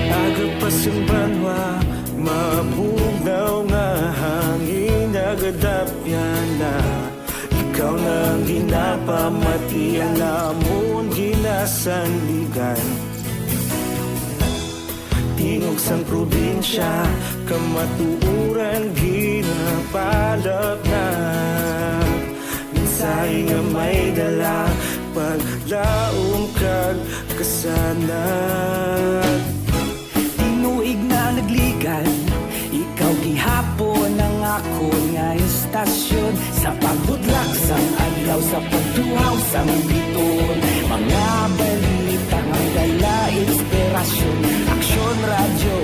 Agapasang banwa, mabugnaw nga hangin nagadapyan na. Ikaw nang ginapamatian namon ginasandigan. Tingog sang probinsya, kamatuuran ginapalap na. Minsay nga may dala, paglaom kag kasanag. Tinuig na nagligan, ikaw gihapon ang ako nga estasyon. Sa pagbudlak sang adlaw, sa pagtuhaw sang biton, mga balita nga dala inspirasyon. Aksyon radyo,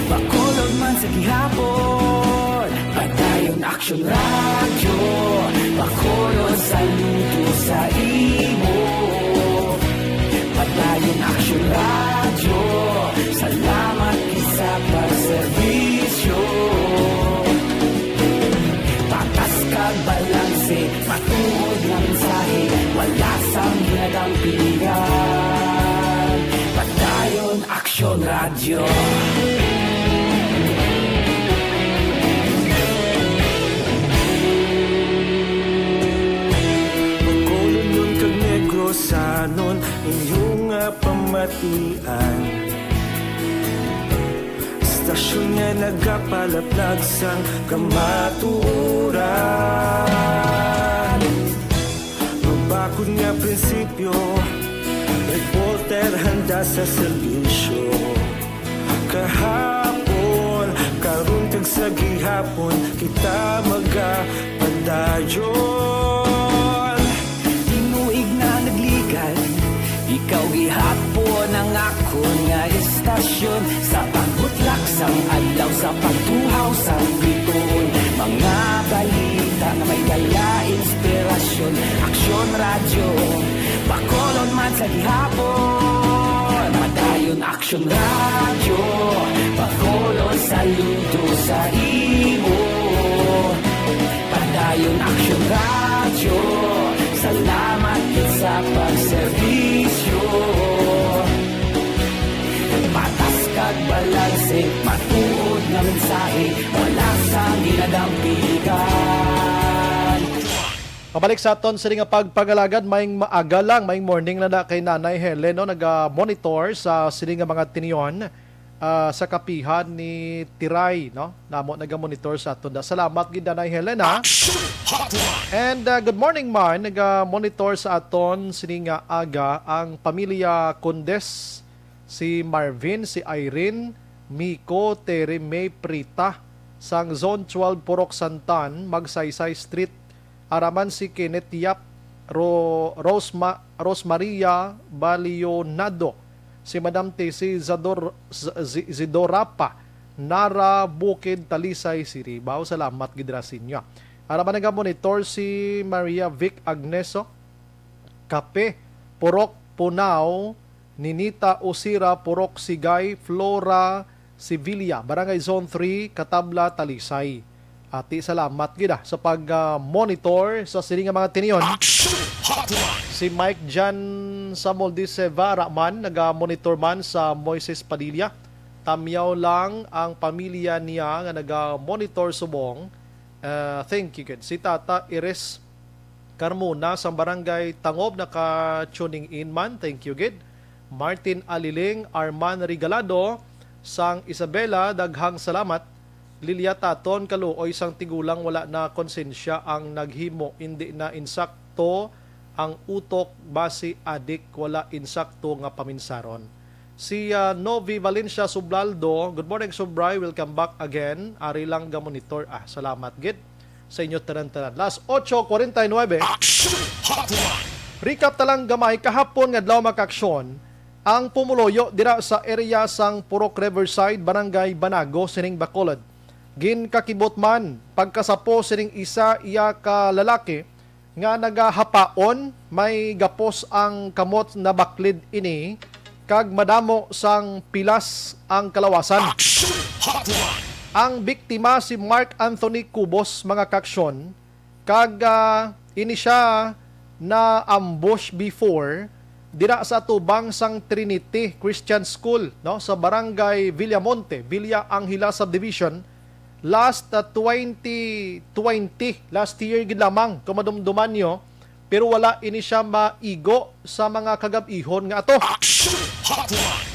bakolod man sa gihapon. Padayon Aksyon radyo, bakolod saludo sa imo. Padayon Aksyon radyo, salamat sa pagserbisyo. Patas kag balanse, matuod na mensahe, wala sang ginadampigan. Padayon Aksyon radyo. Bacolod nun kag Negrosanon, inyong pamatian. Stasyon nga nagapalaplag sang kamaturan. Mabakod nga prinsipyo, reporter handa sa serbisyo. Kahapon, karon kag sa gihapon, kita magapadayon. Tinuig na nagligad, ikaw gihapon ang akon nga estasyon. Sa pagbutlak sang adlaw, sa pagtuhaw sang biton, mga balita na may dala inspirasyon. Aksyon radyo, Bacolod man sa gihapon, madayon Aksyon radyo, Bacolod saludo sa imo. Padayon Aksyon radyo, salamat kit sa pagserbisyo. Patas kag balanse, matuod nga mensahe, wala sa ginadampigan. Pabalik sa aton sa nga pagpagalagad, maing maaga lang, maing morning na kay Nanay Helen, no, nag-monitor sa sini nga mga tiniyon sa kapihan ni Tiray, no? Namo nag-monitor sa aton. Salamat gid Nanay Helen, ha. And good morning man, nag-monitor sa aton sini nga aga ang pamilya Condes, si Marvin, si Irene, Miko, Tere, May, Prita, sang Zone 12 Purok Santan, Magsaysay Street. Araman si Kenneth Yap, Rosmaria Balionado, si Madam Tesi Zidorapa, Nara Bukid, Talisay, Siribaw. Salamat gidrasin niya. Araman nag-monitor si Maria Vic Agneso, Kape, Purok Punao, Ninita Osira, Purok Sigay, Flora Sevilla, Barangay Zone 3, Katabla, Talisay. Ati salamat gida sa pag-monitor sa sining mga tiniyon. Si Mike Jan Samuel de Sevara man, nag-monitor man sa Moises Padilla. Tamyaw lang ang pamilya niya nga nag-monitor subong. Thank you, good. Si Tata Iris Carmona sa Barangay Tangob, naka-tuning in man. Thank you, good. Martin Aliling, Arman Regalado, sang Isabela, daghang salamat. Lilia Taton, kaluoy sang tigulang wala na konsensya ang naghimo, hindi na insakto ang utok base adik, wala insakto nga paminsaron. Si Novi Valencia Sublaldo, good morning Subray, welcome back again. Ari lang ga monitor. Salamat gid sa inyo tanan-tanan. Last 8:49. Recap talang gamay kahapon nga adlaw makaksyon ang pumuloyo dira sa area sang Purok Riverside, Barangay Banago, sining Bacolod. Gin kakibot man pagkasapo sining isa iya ka lalaki nga nagahapaon, may gapos ang kamot na baklid ini kag madamo sang pilas ang kalawasan. Ang biktima si Mark Anthony Cubos, mga kaksyon, kag ini siya na ambush before dira sa tubang sang Trinity Christian School, no, sa Barangay Villamonte, Villa Angela Subdivision. Last 2020, last year gid lamang kumadumduman nyo, pero wala ini siya maigo sa mga kagab-ihon nga ato.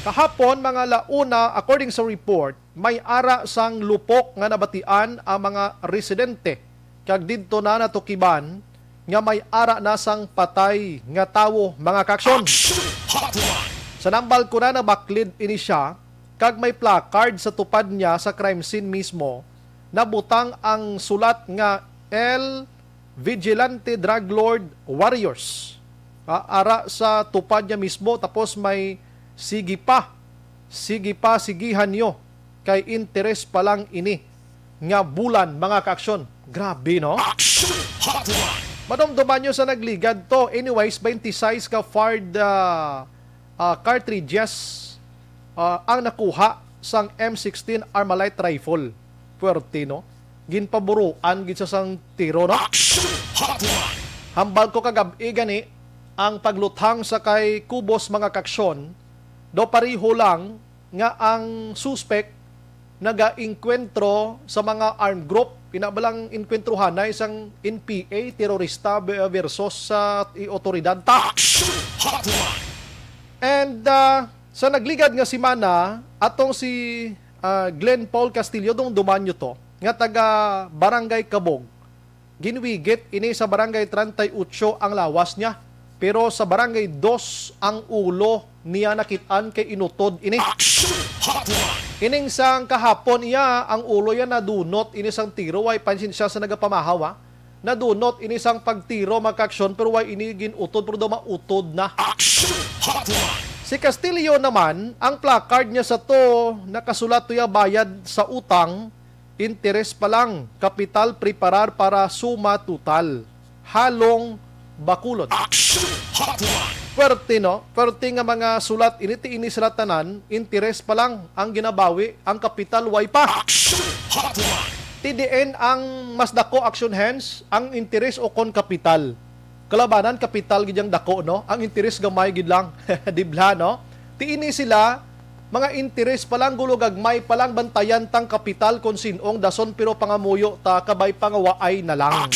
Kahapon mga launa, according sa report, may ara sang lupok nga nabatian ang mga residente kag didto na natukiban nga may ara na sang patay nga tawo, mga kaksyon. Sa nambal ko na baklid ini siya kag may placard sa tupad niya sa crime scene mismo, nabutang ang sulat nga El Vigilante Drug Lord Warriors. Ara sa tupad niya mismo, tapos may sigihan nyo kay interes pa lang ini nga bulan, mga kaaksyon. Grabe, no? Madomdoman nyo sa nagligad to. Anyways, 26 ka fired cartridges ang nakuha sang M16 Armalite rifle. Puwerte, no? Ginpaburuan gid sa sang tiro, no? Hambal ko kagabi gani ang pagluthang sa kay Cubos, mga kaksyon, do pariho lang nga ang suspect naga-inkwentro sa mga armed group. Pinabalang inkwentrohan na isang NPA, terorista versus sa otoridad. And sa nagligad nga si Mana, atong si Glenn Paul Castillo, dong dumanyo to, nga taga Barangay Kabog, ginwigit ini sa Barangay 38 ang lawas niya. pero sa barangay 2 ang ulo niya nakitaan kay inutod ini. Ining sang kahapon iya ang ulo yan nadunot ini sang tiro way pansin siya sa nagapamahaw. Nadunot ini sang pagtiro magka-aksyon pero way ini ginutod pero daw mautod na. Si Castillo naman, ang placard niya sa to nakasulat tuya bayad sa utang, interes pa lang, kapital preparar para suma total. Halong bakulod. Pwerte no? Pwerte nga mga sulat ini sila tanan, interes pa lang ang ginabawi, ang kapital way pa. TDN ang mas dako action hands, ang interes o kon kapital. Kalabanan kapital gidyang dako no, ang interes gamay gid lang. Dibla no? Tiini sila mga interes pa lang gulo gagmay pa lang bantayan tang kapital kon sinong dason pero pangamuyo ta kabay pangawaay na lang.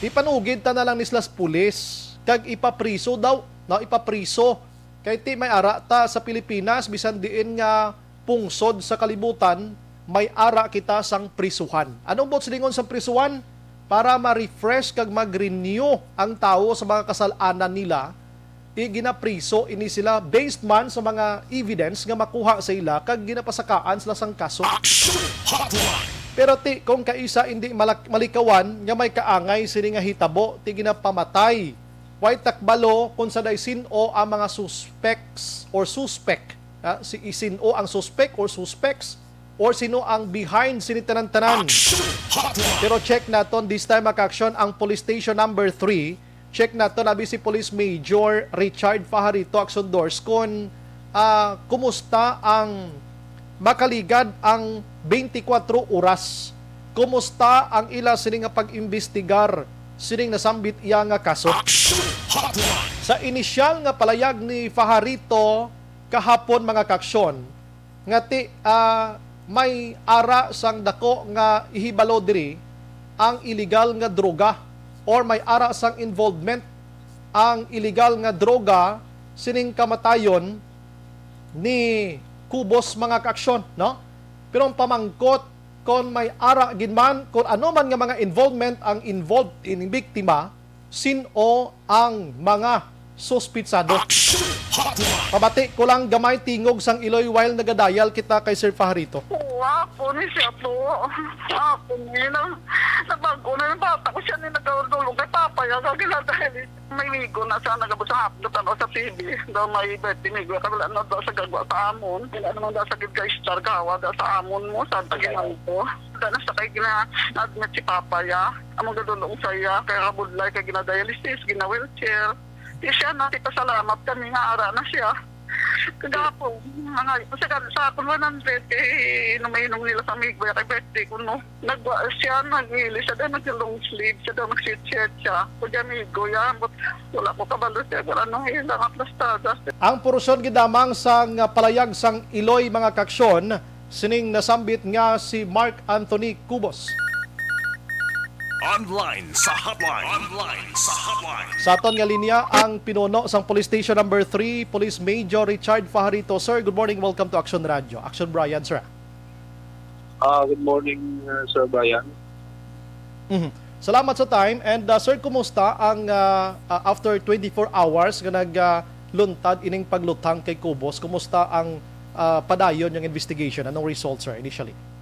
Ipanugid ta na lang ni slas pulis kag ipapriso daw, no, ipapriso. Kay ti may ara ta sa Pilipinas bisan diin nga pungsod sa kalibutan, may ara kita sang prisuhan. Anong bot silingon sa prisuhan? Para ma-refresh kag mag-renew ang tao sa mga kasalanan nila, ginapriso ini sila based man sa mga evidence nga makuha sa ila kag ginapasakaan sila sang kaso. Pero ti kung kaisa hindi malikawan nga may kaangay sini nga hitabo ti ginapamatay. Way takbalo kung sa daysin o ang mga suspects or suspect. Si isin o ang suspect or suspects or sino ang behind sinitanan-tanan. Pero check naton this time Aksyon ang police station number 3. Check naton abi si Police Major Richard Fajarito Aksyon Doors kung kumusta ang makaligad ang 24 oras. Kumusta ang ila sining nga pag-imbestigar sining nasambit iya nga kaso. Sa inisyal nga palayag ni Fajarito kahapon mga Aksyon ngati may ara sang dako nga ihibalo diri ang illegal nga droga or may ara sang involvement ang illegal nga droga sining kamatayon ni Kubos mga Aksyon, no? Pero ang pamangkot kon may ara ginman kon ano man nga mga involvement ang involved in biktima, sino ang mga suspitsado. Pabati ko lang gamay tingog sang Iloy while nagadayal kita kay Sir Fajarito. Ako ni siya po. Ako ni na. Nabago na yung bata ko siya ni nagdulong kay papaya. Kaya dahil may migo na siya nagabot sa hapdot sa TV. Daw may birthday migo. Kaya na daw sa gagwa sa amon. Kaya naman daw sa gagwa star gawa daw sa amon mo. Sa taginan ko. Dahil na sa kay gina-admit si papaya. Among gadulong sa iya. Kaya kabudlay kay gina-dialysis, gina-wheelchair. Di siya na, pasalamat kami nga ara na siya. Kagapon, sa ako 100 kay numainom nila sa migboy kay birthday ko no. Nagwa siya, nag-ili siya daw nag-long sleeve, siya daw nag-shirt siya. Kaya migo yan, but wala ko kabalo siya, wala nung ilang aplastada. Ang porosyon gidamang sang palayag sang Iloy mga Aksyon, sining nasambit nga si Mark Anthony Cubos. Online sa hotline. Online sa hotline. Sa aton nga linya ang pinuno sang Police Station number 3, Police Major Richard Fajarito. Sir, good morning. Welcome to Aksyon Radio. Aksyon Bryan, sir. Good morning, Sir Bryan. Salamat sa time. And sir, kumusta ang after 24 hours nga nagluntad ining paglutang kay Cubos? Kumusta ang padayon yung investigation? Anong results, sir, initially?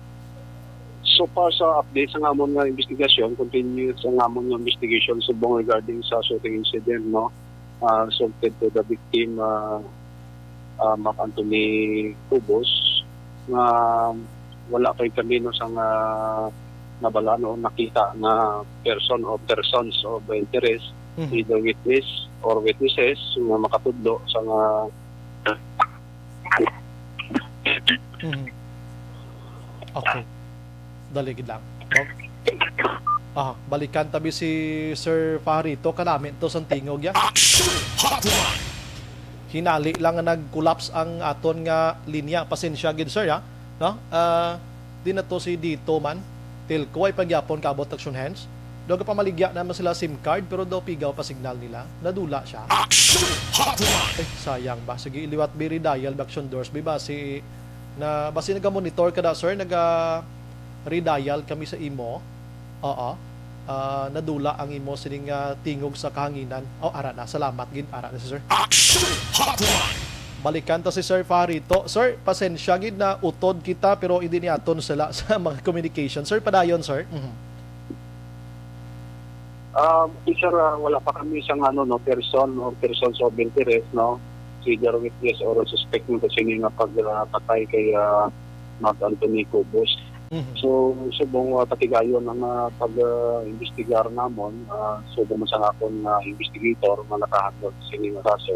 So far sa update sa amon nga investigation, continuous ang amon nga investigation subong regarding sa shooting incident, no? Resulted to the victim, Mark Anthony Cubos, na wala kay kanino sang nabala no nakita na person or persons of interest, either witness or witnesses nga makatudlo sa nga Okay. Daligid lang. Balikan tabi si Sir Fajarito kanami to sang tingog ya. Hinali lang nga nag-collapse ang aton nga linya. Pasensya gid sir ya. No? Di na to si dito man. Til ko ay pagyapon kaabot action hands. Do ka pamaligya naman sila SIM card pero do pigaw pa signal nila. Nadula siya. Sayang ba? Sige iliwat biri dial action doors biba si na basi naga-monitor kada sir, redial kami sa imo. nadula ang imo sining tingog sa kahanginan. Ara na, salamat gid ara na si sir. Action Hotline. Balikan ta si Sir Farito. Sir, pasensya gid na utod kita pero hindi niaton sila sa mga communication. Sir, padayon sir. Sir, wala pa kami isang persons of interest, no? Either witness or suspect mo kasi nga pagpatay kay Mark Anthony Cobos. So, subong patigayon ang pag-investigar namon. So, sa akong investigator na nakahandle sa nga kaso.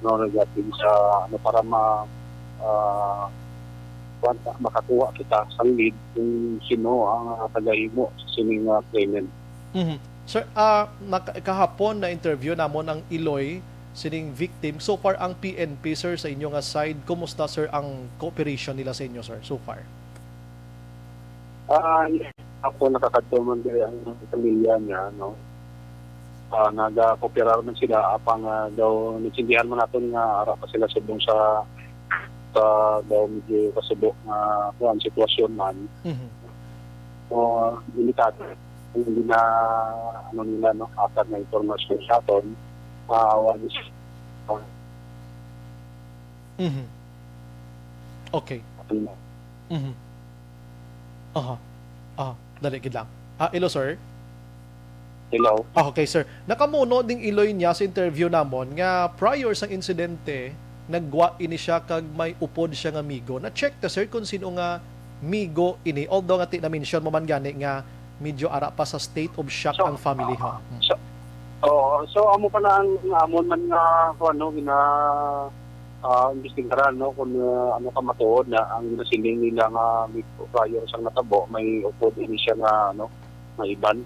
No, regarding sa para makakuha kita sa lead kung sino ang tagahimo sa sining claimant. Sir, kahapon na interview namon ang Iloy sining victim. So far ang PNP sir sa inyo nga side, kumusta sir ang cooperation nila sa inyo sir so far? Ako nakakatuman din ang pamilya niya, no? Nag-cooperar man sila apang daw nagsindihan man natin nga ara pa sila subong sa daw medyo kasubok nga sitwasyon man. Delikado. Hindi na nila, no? After na informasyon sa aton, Okay. Dali gid lang. Hello sir. Hello. Okay sir. Nakamuno ding Iloy niya sa interview namon nga prior sa insidente nagwa ini siya kag may upod siya nga migo. Na check ta sir kung sino nga migo ini. Although nga na mention mo man gani nga medyo ara pa sa state of shock ang family ha. So amo pa na ang amon man nga investigaran, no, kung ano ka matuod na ang nasiling nila nga prior sang natabo may upod ini siya nga nga iban.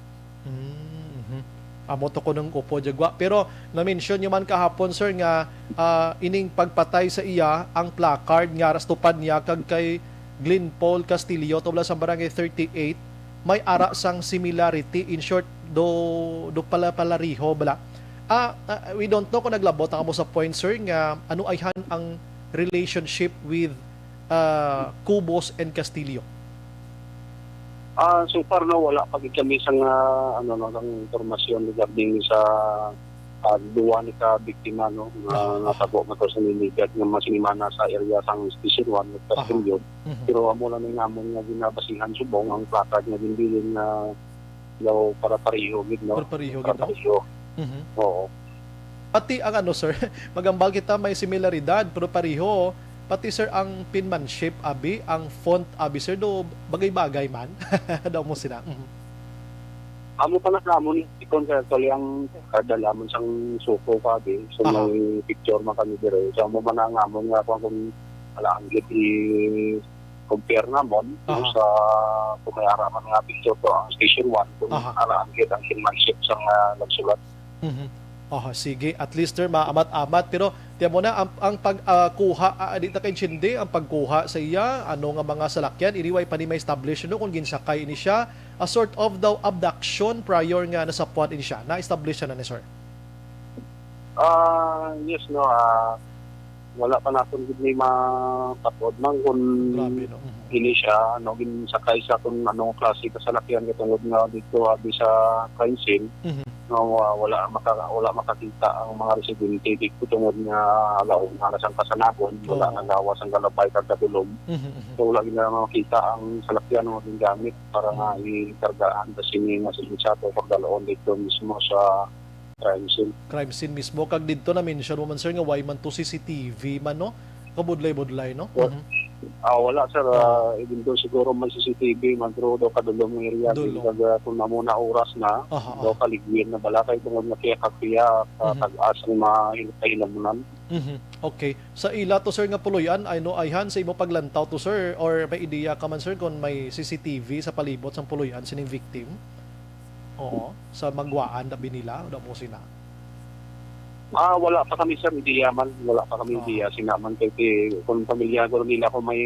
Amo to ko ng upo jagwa pero na-mention nyo man kahapon sir nga ining pagpatay sa iya ang placard nga rastupad niya kag kay Glenn Paul Castillo tubla sa barangay 38 may ara sang similarity. In short do palariho bala. We don't know kung naglabot ang mo sa point sir nga ano ayhan ang relationship with Cubos and Castillo. So far wala pa gid kami sang sang impormasyon regarding sa duwa ni ka biktima, no, natabo nga to sa niligat nga masinimana sa area sang Station 1 ng Castillo. Pero amo lang nga amon nga ginabasihan subong ang placard nga dinbilin na daw para pariho gid, no. Pariho. Oo. Pati ang sir, magambal kita may similaridad pero pariho. Pati sir ang penmanship abi, ang font abi sir do bagay-bagay man. Daw mo sila. Amo pa na namon ikon kay actually ang kadalamon sang suko pa abi. So may picture man kami dire. So amo man ang amon nga kung ala ang compare namon sa pumayaraman nga picture to ang Station 1 kung ala ang penmanship sang nagsulat. Sige. At least sir, maamat-amat. Pero tiyan mo na, ang pagkuha, dito kay Chindi, ang pagkuha sa iya, ano nga mga salakyan, iniway pa ni may establish, no, kung ginsakay ini siya, a sort of daw abduction prior nga nasapuan ini siya. Na-establish na ni sir? Yes, no. Wala pa natin gid may mapatod man kung ini siya, ginsakay sa kung anong klase kasalakyan katungod nga dito abi sa crime scene. Wala makakita ang mga residente dito tungod nga alaon nga sang kasanabon, wala nang gawas ang galabay kag katulog. So wala gina makita ang salakyan nga gingamit para nga ikargaan sa sini nga sinsato pagdaloon dito mismo sa crime scene mismo. Kag dito na mention mo man sir nga why man to CCTV man, no, kabudlay-budlay, no. Wala sir, even though siguro may CCTV man pero daw kadulong ng area kag kung namuna oras na daw kaligwir na balakay tungod nga kaya tag-as ang mahilamunan. Okay, sa ila to sir nga puloyan ayhan sa imo paglantaw to sir or may ideya ka man sir kung may CCTV sa palibot sang puloyan sining victim? Sa magwaan na binila daw mo sina. Wala pa kami sir, wala pa kami idea sinaman kay kung pamilya ko nila ko may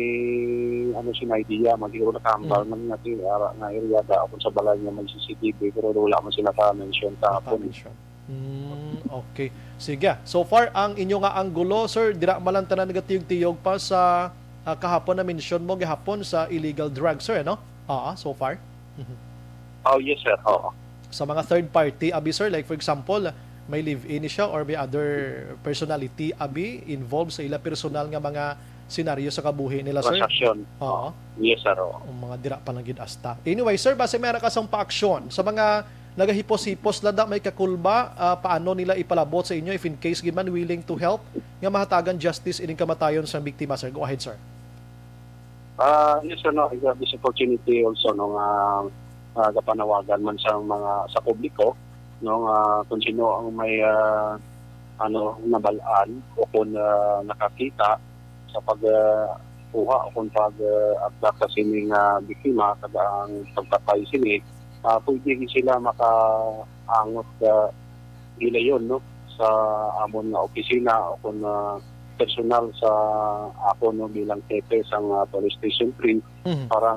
sina idea magiging nakahambal man nga ara nga area da ako sa balay nga may CCTV pero wala man sila ka mention kahapon. Okay. Sige. So far ang inyo nga anggulo sir, dira malang tanan nagatiyog-tiyog pa sa kahapon na mention mo gihapon sa illegal drugs sir, no? So far. Yes sir. sa mga third party abi sir, like for example may live-in siya or may other personality abi involved sa ila personal nga mga senaryo sa kabuhi nila sir. Transaction. Oo. Yes, sir. Oo. Ang mga dira pa lang gid asta. Anyway sir, base meron ka sang paaksyon sa mga nagahipos-hipos lada may kakulba, paano nila ipalabot sa inyo if in case gid man willing to help nga mahatagan justice ining kamatayon sa biktima sir. Go ahead sir. Yes, sir, no, I got this opportunity also nung kapanawagan man sa mga sa publiko nung kung sino ang may nabalaan o kung nakakita sa pagkuha o kung pag-abduct sa sining biktima kada ang pagpatay sini, pwede sila makaangot nila yun no sa amon na opisina o kung personal sa ako no bilang tepe sa police station 3 para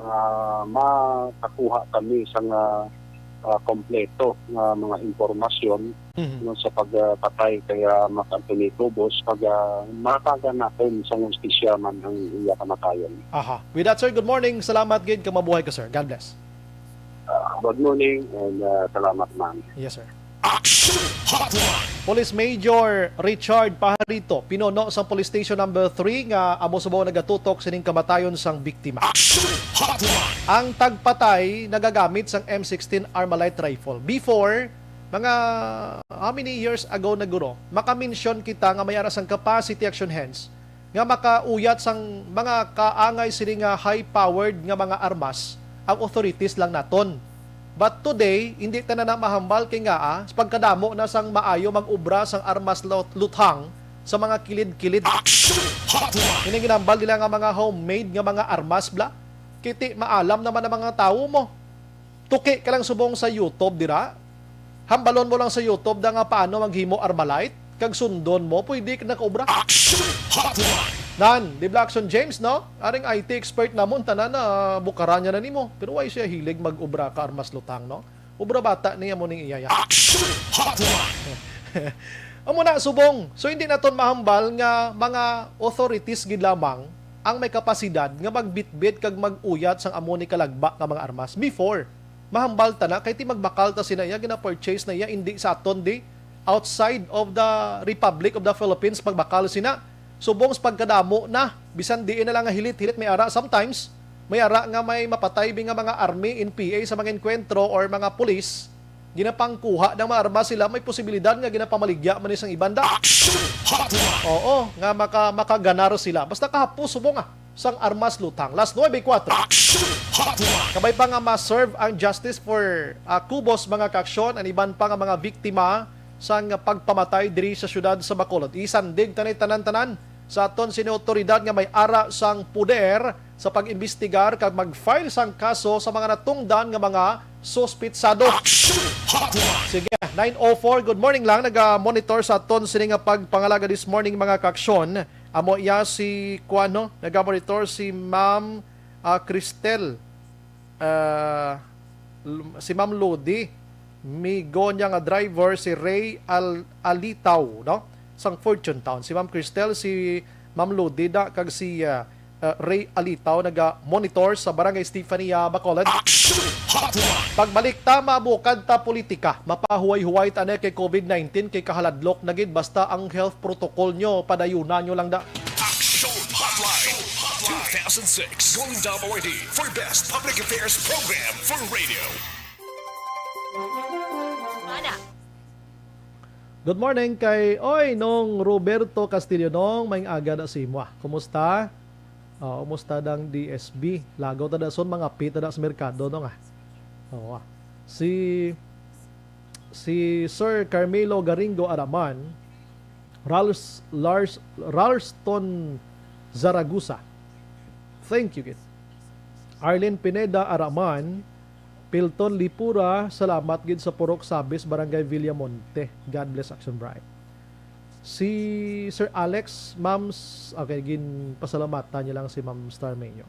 makakuha kami sa kompleto na mga impormasyon no, sa pagpatay kaya Antony Tubos pag matagan natin sa justisya man ang iya kamatayon. Aha. With that sir, good morning. Salamat gid ka mabuhay ka sir. God bless. Good morning and salamat man. Yes sir. Aksyon Hotline. Police Major Richard Pajarito, pinuno sa Police Station number 3 nga amo subaw nagatutok sining kamatayon sang biktima. Aksyon Hotline. Ang tagpatay nagagamit sang M16 Armalite rifle. Before, mga how many years ago na guro, makamention kita nga may aras ang capacity action hands nga makauyat sang mga kaangay sining high-powered nga mga armas ang authorities lang naton. But today, hindi ta na mahambal kay nga sa pagkadamo na sang maayo mag-ubra sang armas luthang sa mga kilid-kilid. Ini ginambal nila nga mga homemade nga mga armas bla. Kiti maalam naman ang mga tao mo. Tuki ka lang subong sa YouTube dira. Hambalon mo lang sa YouTube da nga paano maghimo Armalite kag sundon mo pwede ka nakaubra. Nan, di ba Aksyon James, no? Aring IT expert namon tanan na bukaran niya na nimo. Pero why siya hilig mag-ubra ka armas lutang, no? Ubra bata niya mo ning iyaya. Amo na subong. So hindi naton mahambal nga mga authorities gid lamang ang may kapasidad nga magbitbit kag mag-uyat sang amo ni kalagba nga mga armas before. Mahambal ta na kay ti magbakal ta sinaya gina-purchase na iya indi sa aton di outside of the Republic of the Philippines pagbakal sina. Subong sa pagkadamo na, bisan diin na lang nga hilit-hilit may ara. Sometimes, may ara nga may mapatay nga mga army in PA sa mga enkwentro or mga pulis, ginapangkuha ng mga armas sila, may posibilidad nga ginapamaligya man isang ibanda. Oo, nga makaganaro sila. Basta kahapos, subong sang armas lutang. Last 9-4. Kabay pa nga ma-serve ang justice for kubos mga kaksyon, ang iban pa nga mga biktima sang pagpamatay diri sa syudad sa Bacolod. Isandig tanay tanan-tanan sa aton sini otoridad nga may ara sang puder sa pag-imbestigar kag mag-file sang kaso sa mga natungdan nga mga suspitsado. Sige, 9:04. Good morning lang. Nag-monitor sa aton sini nga pagpangalaga this morning mga kaksyon. Amo iya si Kuano, nag-monitor si Ma'am Cristel. Si Ma'am Lodi. Migo niya nga driver si Ray Alitaw, no? Sang Fortune Town. Si Ma'am Cristel, si Ma'am Lodida, kag si Ray Alitaw naga-monitor sa Barangay Stefania, Bacolod. Pagbalik ta, mabukad ta politika. Mapahuway-huway ta na kay COVID-19, kay kahaladlok na gid basta ang health protocol nyo, padayunan nyo lang da. Aksyon Hotline 2006 Golden Dome Award for Best Public Affairs Program for Radio. Good morning kay nong Roberto Castillo nong may aga na si mo. Kumusta? Kumusta dang DSB? Lagaw ta da son mga pita da sa merkado no nga. Si Sir Carmelo Garingo Araman, Ralston Zaragoza. Thank you, kid. Arlene Pineda Araman, Pilton Lipura, salamat gid sa Purok Sabis, Barangay Villamonte. God bless Aksyon Bryan. Si Sir Alex, Ma'ams, okay, gin pasalamatan niya lang si Ma'am Starmenyo.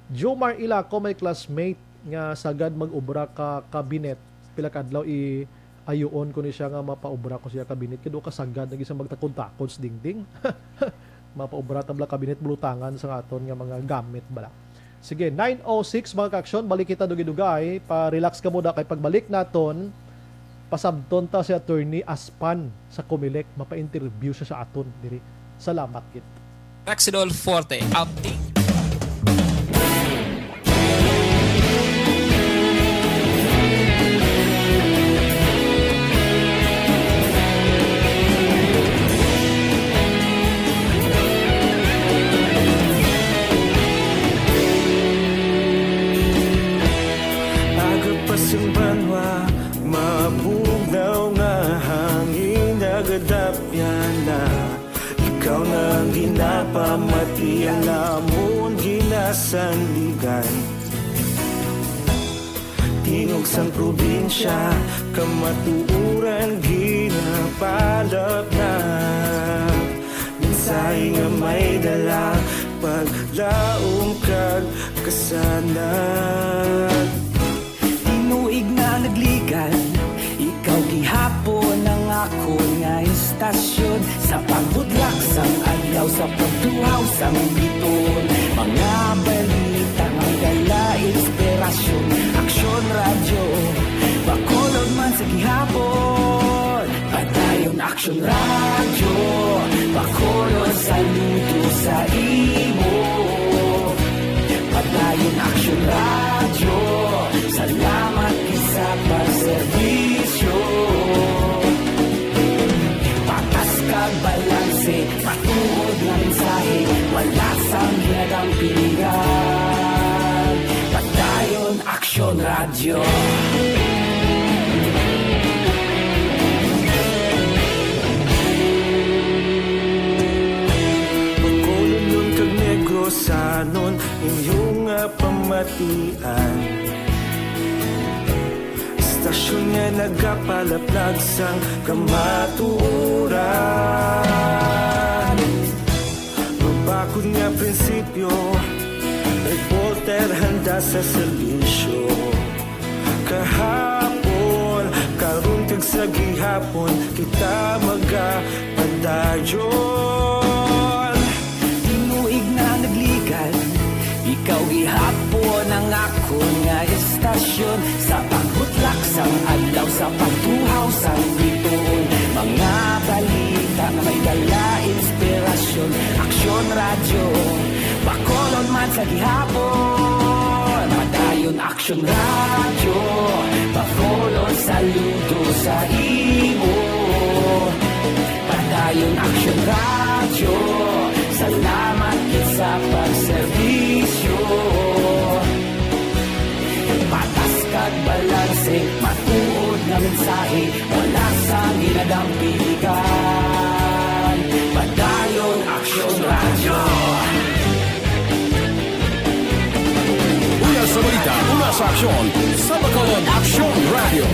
Jomar Ilaco, may classmate nga sagad mag-ubra ka kabinet. Pila kadlaw ayuon ko ni siya nga mapaubra ko siya kabinet. Kado ka sagad nag isang magtakon-takon sa dingding. Mapaubra tabla kabinet bulutangan sa aton nga mga gamit bala. Sige, 9:06 mga kaksyon, balik kita dugay-dugay, pa-relax ka muna kay pagbalik naton, pasabton ta si attorney Aspan sa Comelec, mapa-interview siya sa aton diri. Salamat kit. Maxidol Forte update. Pasimbanwa, mabugnaw nga hangin nagadapyan na. Ikaw na ang ginapamati, ang namon ginasandigan. Tingog sang probinsya, kamatuuran ginapalap na. Minsay nga may dala, paglaong kag kasanan. Tinuig na nagligan, ikaw gihapon ang ako nga istasyon. Sa pagbudlak sang adlaw, sa pagduhaw sang biton. Mga balita nga dala inspirasyon. Aksyon radyo, bakolod man sa gihapon. Padayon Aksyon radyo, bakolod saludo sa imo. Padayon Aksyon radyo, salamat isa pagserbisyo. Patas kag balanse, matuod nga mensahe, wala sang ginadang pilihan. Padayon Aksyon radyo. Bakolod nun kag Negrosanon, inyong pamatian. Istasyon nga nagapalaplag sang kamaturan. Mabakod nga prinsipyo, reporter handa sa serbisyo. Kahapon, karun kag sa gihapon, kita magapadayon. Tinuig na nagligan, ikaw gihapon ang ako nga istasyon. Sa pagbutlak sang adlaw, sa pagtuhaw sang biton. Mga balita na may dala inspirasyon. Aksyon radyo, bakolod man sa gihapon. Padayon Aksyon radyo, bakolod saludo sa imo. Padayon Aksyon radyo, salamat kit sa pagserbisyo. Patas kag balanse, matuod nga mensahe, wala sang ginadang pilihan. Padayon Aksyon radyo. Una sa balita, una sa aksyon, sa Bacolod Aksyon Radio.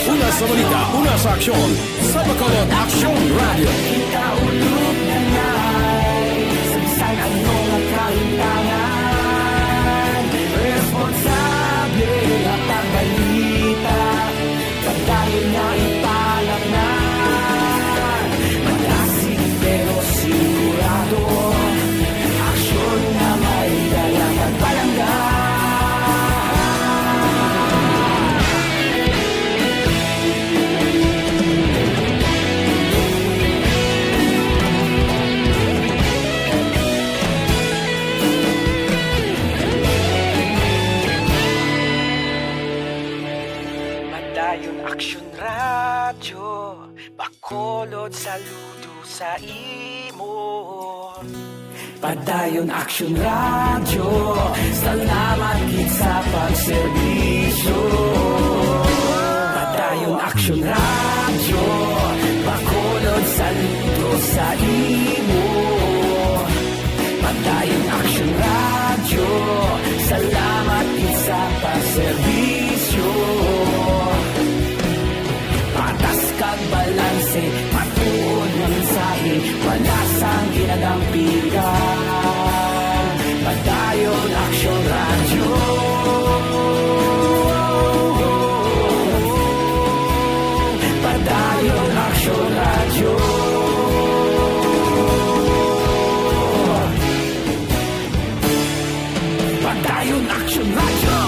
Una sa balita, una sa aksyon, sa Bacolod Aksyon Radio. Ikaulog na na'y sabisan anong nagkahintangan. Responsable ang pagbalita, pagdayon na ipalak na. Malasig pero sigurado, aksyon na may dalang pagpalangga. Padayon Aksyon radyo, bakolod saludo sa imo. Padayon Aksyon radyo, salamat gid sa pagserbisyo. Padayon Aksyon radyo, bakolod saludo sa imo. Padayon Aksyon radyo, salamat gid sa pagserbisyo. Patas kag balanse, matuod nga mensahe, wala sang ginadang pilihan. Padayon Aksyon radyo. Padayon Aksyon radyo. Padayon Aksyon radyo.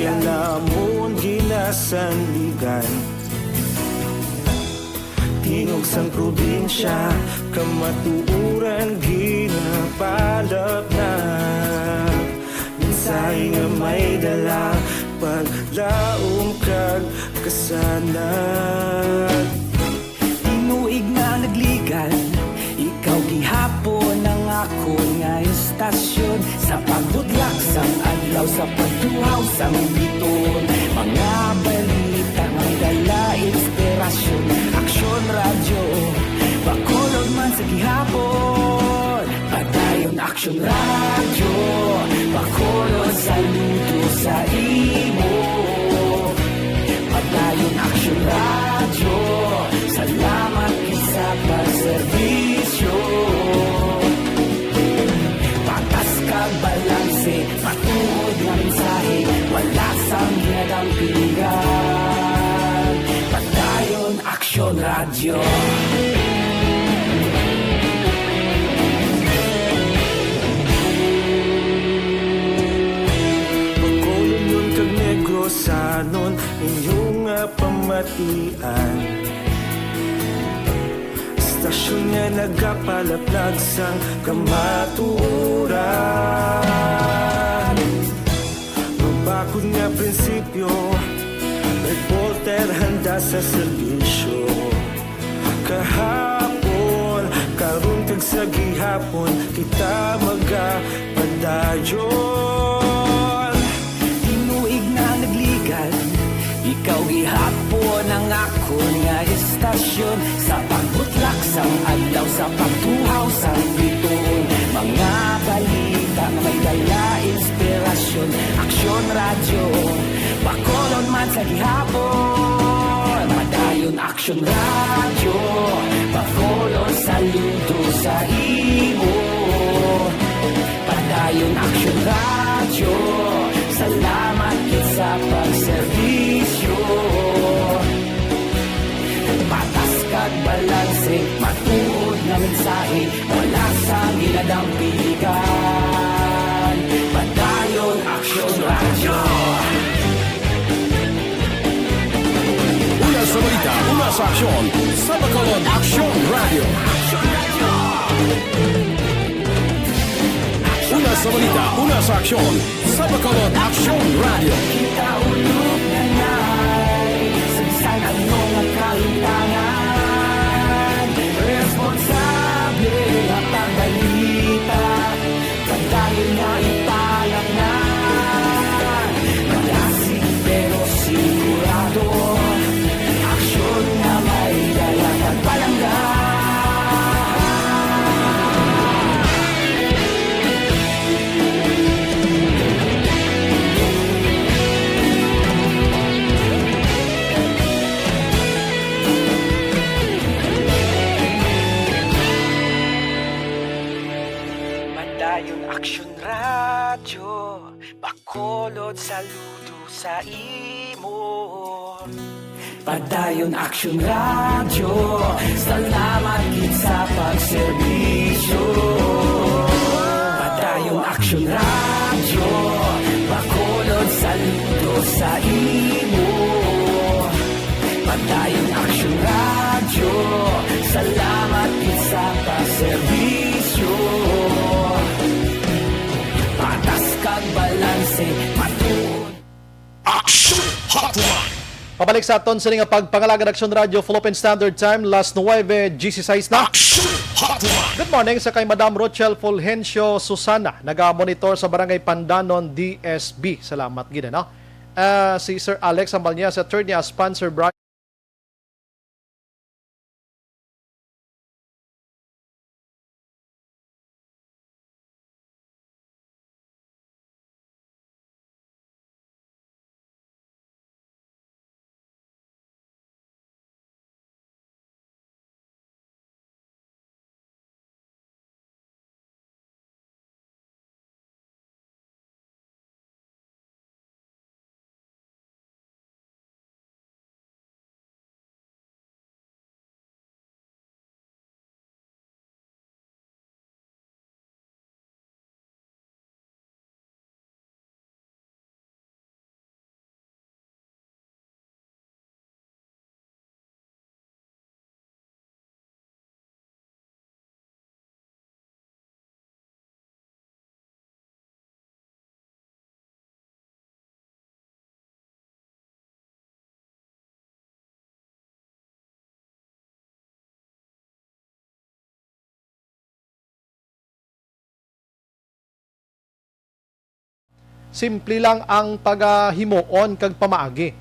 Diyan namon ginasandigan, tingog sang probinsya, kamatuuran ginapalap na. Minsay nga may dala, paglaom kag kasanag. Tinuig na nagligan, ikaw gihapon ang ako nga istasyon. Sa pagbudlak sang adlaw, sa pagtuhaw sang biton, mga balita may dala inspirasyon. Aksyon radyo, bakolod man sa gihapon. Padayon Aksyon radyo, bakolod saludo sa imo. Padayon Aksyon radyo, salamat sa pagserbisyo. Patas kag balanse, matuod nga mensahe, wala sang ginadampingan. Padayon Aksyon radyo. Bakolon nun kag Negrosanon, inyong pamatian. Stasyon nga nagapalaplag sang kamaturan. Mabakod nga prinsipyo, reporter handa sa serbisyo. Kahapon, karun kag sa gihapon, kita magapadayon. Tinuig na nagligan, ikaw gihapon ang ako nga istasyon. Sa pagbutlak sang adlaw, sa pagtuhaw sang biton, mga balita na may dala inspirasyon. Aksyon radyo, bakolon man sa gihapon. Padayon Aksyon radyo, bakolon saludo sa imo. Padayon Aksyon radyo, salamat kit sa pagserbisyo. Patas kag balanse, matuod nga mensahe, wala sang ginadampigan. Padayon Aksyon radyo. Una sa balita, una sa aksyon, sa Bacolod Aksyon Radio. Una sa balita, una sa aksyon, sa Bacolod Aksyon Radio. Kita ulog na na'y sagsan ang mga kalintangan. Responsable ang pagbalita, pagdahil na ipalang na. Malasig pero sigurado, aksyon na may dalang pagpalanggan. Padayon Aksyon radyo, bakolod saludo sa imo. Padayon Aksyon radyo, salamat gid sa pagserbisyo. Padayon Aksyon radyo, bakolod saludo sa imo. Padayon Aksyon radyo, salamat gid sa pagserbisyo. Patas kag balanse, matuod. Aksyon Hotline. Pabalik sa aton sa nga pagpangalaga ng Aksyon Radio Philippine Standard Time, last 9 GC6 na. Aksyon Hotline. Good morning sa kay Madam Rochelle Fulgencio Susana, naga-monitor sa Barangay Pandanon, DSB. Salamat gid no. Si Sir Alex Ambalnia sa attorney sponsor Bryan. simple lang ang paghimuon kag pamaagi.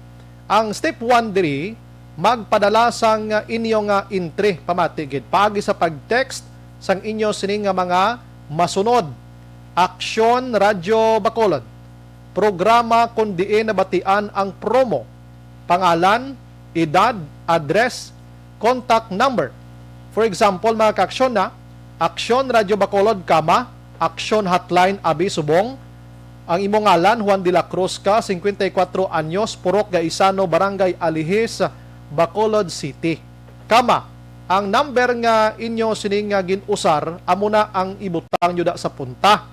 Ang step 1 diri, magpadala sang inyong entry pamatigid. Paagi sa pag-text sang inyo sining mga masunod. Aksyon Radyo Bacolod. Programa kundiin na batian ang promo. Pangalan, edad, address, contact number. For example, mga kaaksyon na, Aksyon Radyo Bacolod, Aksyon Hotline Abi Subong. Ang imong ngalan, Juan de la Cruz ka, 54 anyos, Purok Gaisano, Barangay Alihis, Bacolod City. Ang number nga inyo sining ginusar, amo na ang ibutang nyo sa punta.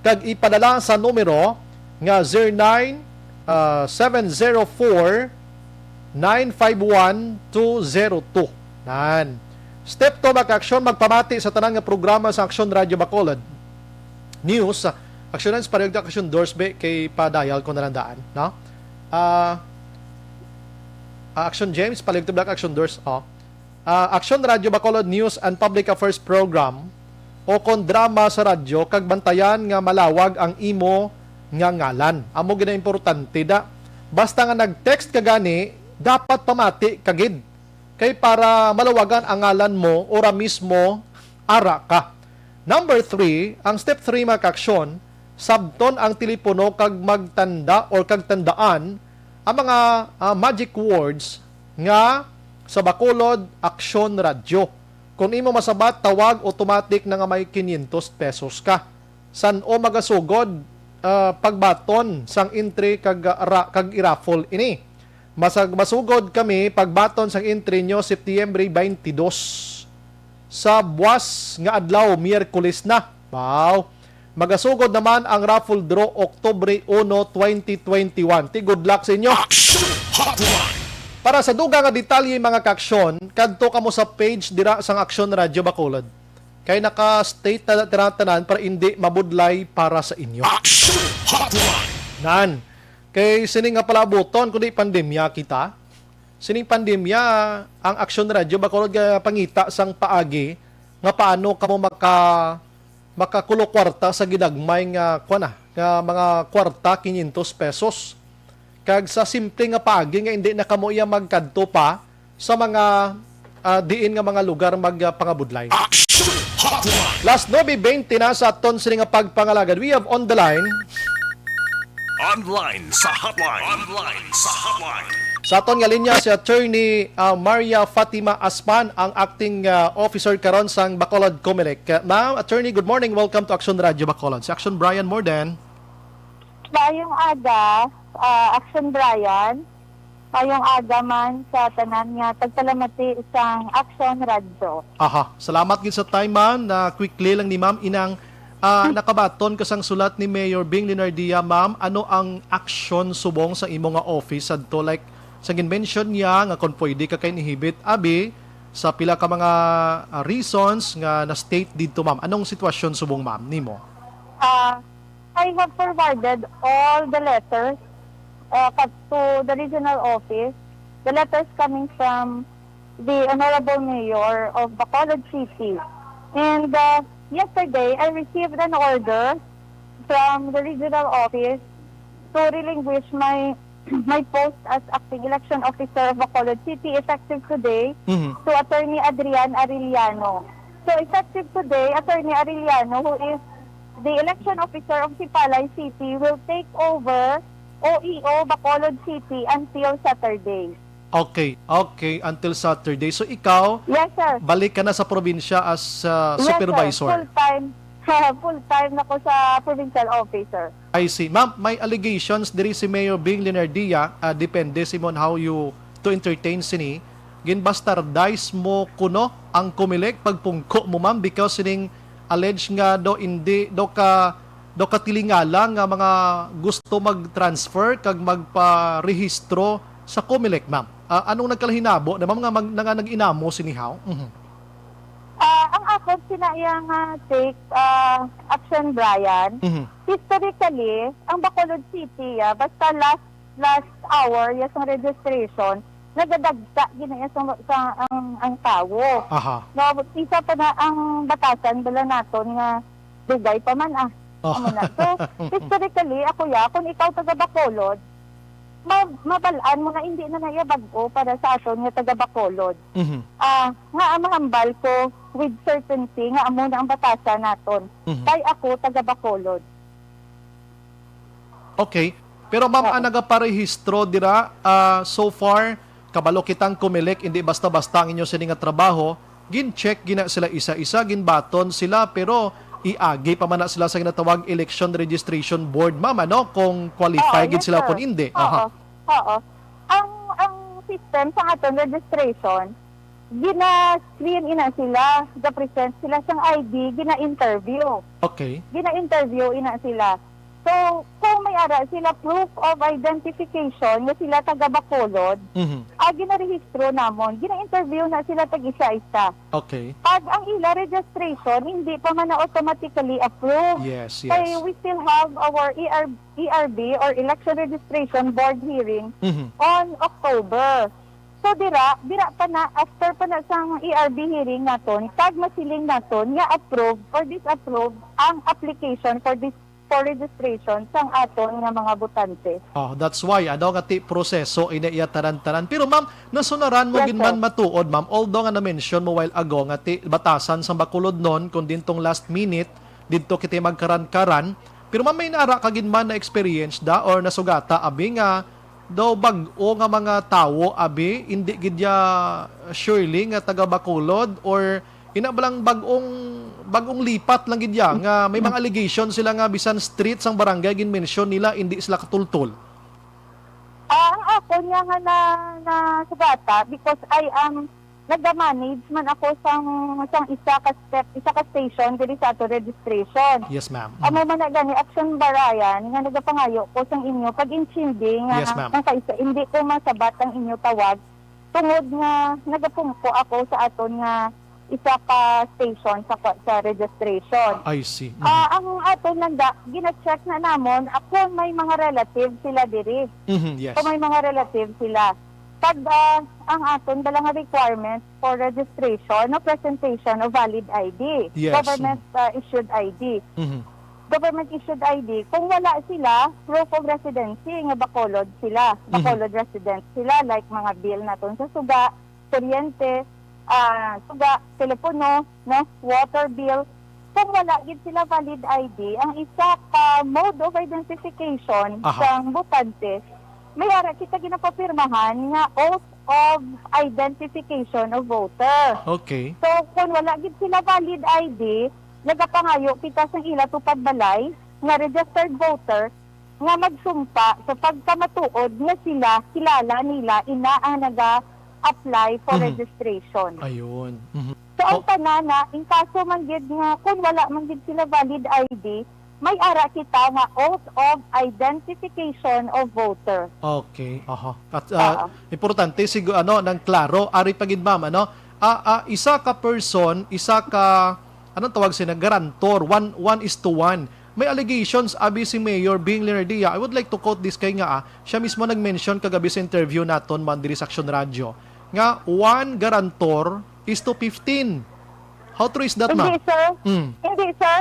Kag ipadala sa numero nga 09-704-951-202. Nan. Step 2, mag-aksyon, magpamati sa tanang nga programa sa Aksyon Radyo Bacolod. News, aksyonan sa parehog na aksyon doors kay padayal ko nalandaan. No? Aksyon James, parehog na aksyon doors. Aksyon Radyo Bacolod News and Public Affairs Program o kon drama sa radyo kag bantayan nga malawag ang imo nga ngalan. Amo gina importante da. Basta nga nag-text ka gani, dapat pamati kagid. Kay para malawagan ang ngalan mo, ora mismo ara ka. Number 3, ang step 3 mga kaaksyon, sabton ang telepono kag magtanda or kag tandaan ang mga magic words nga sa Bacolod Aksyon Radyo. Kung imo masabat, tawag automatic na nga may 500 pesos ka. San o magasugod pagbaton sang entry kag iraffle ini. Masugod kami pagbaton sang entry nyo Septyembre 22 sa buwas nga adlaw, Miyerkules na. Wow. Magasugod naman ang raffle draw Oktubre 1, 2021. Good luck sa inyo. Para sa dugang nga detalye mga kaaksyon, kadto kamo sa page dira sang Aksyon Radyo Bacolod. Kay naka-state na tinatanan para hindi mabudlay para sa inyo. Nan. Kay sining nga palabuton kundi pandemya kita. Sining pandemya ang Aksyon Radyo Bacolod nga pangita sang paagi nga paano kamo makakulo kwarta sa gidagmay nga nga mga kwarta 500 pesos. Kag sa simple nga paagi nga hindi na kamo iya magkadto pa sa mga diin nga mga lugar magpangabudlay. Last 9:20 na sa aton sini nga pagpangalagad. We have on the line Online sa hotline. sa aton nga linya si Attorney Maria Fatima Asman, ang acting officer karon sang Bacolod Comelec. Ma'am, Attorney, good morning. Welcome to Aksyon Radyo Bacolod. Si Aksyon Bryan Morden. Mayong aga, Aksyon Bryan, mayong aga man sa tanan nga tagsalamati isang Aksyon Radyo. Aha, salamat gid sa time man na quickly lang ni ma'am inang nakabaton kasang sulat ni Mayor Bing Linardia. Ma'am, ano ang aksyon subong sa imo nga office adto like sa ginmention niya nga kung pwede ka kay nihibit abi sa pila ka mga reasons nga na state dito ma'am. Anong sitwasyon subong ma'am nimo? I have forwarded all the letters to the regional office. The letters coming from the Honorable Mayor of Bacolod City. And yesterday, I received an order from the regional office to relinquish my post as acting election officer of Bacolod City effective today to Attorney Adrian Arellano. So effective today, Attorney Arellano, who is the election officer of Sipalay City, will take over OEO Bacolod City until Saturday. Okay, until Saturday. So ikaw, yes, sir, balik ka na sa probinsya as supervisor. Yes, sir. Full-time na ko sa provincial officer. I see. Ma'am, may allegations diri si Mayor Bing Linardia, depende simon how you to entertain sini. Ginbastardize mo kuno ang Comelec pagpungko mo ma'am because sining alleged nga hindi do katilingala nga mga gusto mag-transfer kag magpa-rehistro sa Comelec ma'am. Anong nagkalahinabo na ma'am nga nag-inamo sinihaw? Ang ako sinayang take Aksyon Bryan. Historically, ang Bacolod City basta last hour yes ang registration nagadagsa ginaya sa ang tawo. Aha. No, isa pa na ang batasan bala naton nga dugay pa man Amo na. So, historically, ako kung ikaw taga Bacolod, mabalaan mo na hindi na naiabago para sa aton nga taga Bacolod. Nga mahambal ko with certainty nga amo na ang batasan naton. Kay ako taga Bacolod. Okay. Pero ma'am, ang nagaparehistro dira so far, kabalo kitang kumilik, hindi basta-basta ang inyo sininga trabaho, gin-check gina sila isa-isa, ginbaton sila, pero iagi pa man na sila sa ginatawag Election Registration Board, ma'am, ano? Kung qualify gid sila kung hindi. Oo. Ang system sa aton registration, gina-screen ina sila, ga-present sila sang ID, gina-interview. Okay. Gina-interview ina sila. So, kung may ara sila proof of identification nga sila taga Bacolod, ginarehistro namon, gina-interview na sila tag-isa-isa. Okay. Pag ang ila registration, hindi pa man na automatically approved. Yes. Kaya we still have our ERB or Election Registration Board hearing on October. So dira pa na, after pa na sang ERB hearing naton, tag masiling naton nga approve or disapprove ang application for registration sang aton nga mga botante. That's why nga ti proseso ina tanan-tanan. Pero ma'am, nasunaran mo man matuod ma'am, although nga na-mention mo while ago nga ti batasan sa Bacolod non kun dintong last minute didto kiti magkaran-karan. Pero ma'am, may nara ka man na experience da or nasugata abi nga daw bag-o nga mga tawo abi hindi gidya surely nga taga Bacolod or ina balang bagong lipat lang gidya nga may mga allegations sila nga bisan street sang barangay gin-mention nila hindi sila katultol. Ang ako niya nga na sugata because I am nag-manage man ako sang isa ka station diri sa ato registration. Yes, ma'am. Amo man na gani Aksyon Bryan nga nagapangayo ko sang inyo pag intindi nga yes, ma'am. Hindi ko masabat ang inyo tawag tungod nga nagapungko ako sa aton nga isa ka station sa registration. I see. Ang aton nanda, gina-check na namon, ako may mga relatives sila diri. Yes. Kung may mga relatives sila. Pag ang aton dalang requirements for registration, no presentation of valid ID. Yes. Government issued ID. Government issued ID. Kung wala sila, proof of residency, nga Bacolod sila. Bacolod resident sila, like mga bill naton sa suga, kuryente, suga, telepono, no, water bill. Kung wala gid sila valid ID, ang isa ka mode of identification sang botante, may ara kita ginapapirmahan nga oath of identification of voter. Okay. So kung wala gid sila valid ID, nagapangayo kita sang ila tupad balay nga registered voter nga magsumpa sa pagkamatuod nga sila kilala nila ina ang apply for registration. Ayun. So ang tanana, in kaso man gid nga kung wala man gid sila valid ID, may ara kita nga oath of identification of voter. Okay. At importante siguro nang klaro ari pagid ma'am isa ka person, isa ka anong tawag sila garantor, 1:1. May allegations abi si Mayor Bing Leonardia. I would like to quote this kay nga siya mismo nag-mention kagabi sa interview naton man diri sa Aksyon Radio nga 1 garantor is to 15. How true is that, ma'am? Hindi, sir. Hindi, sir.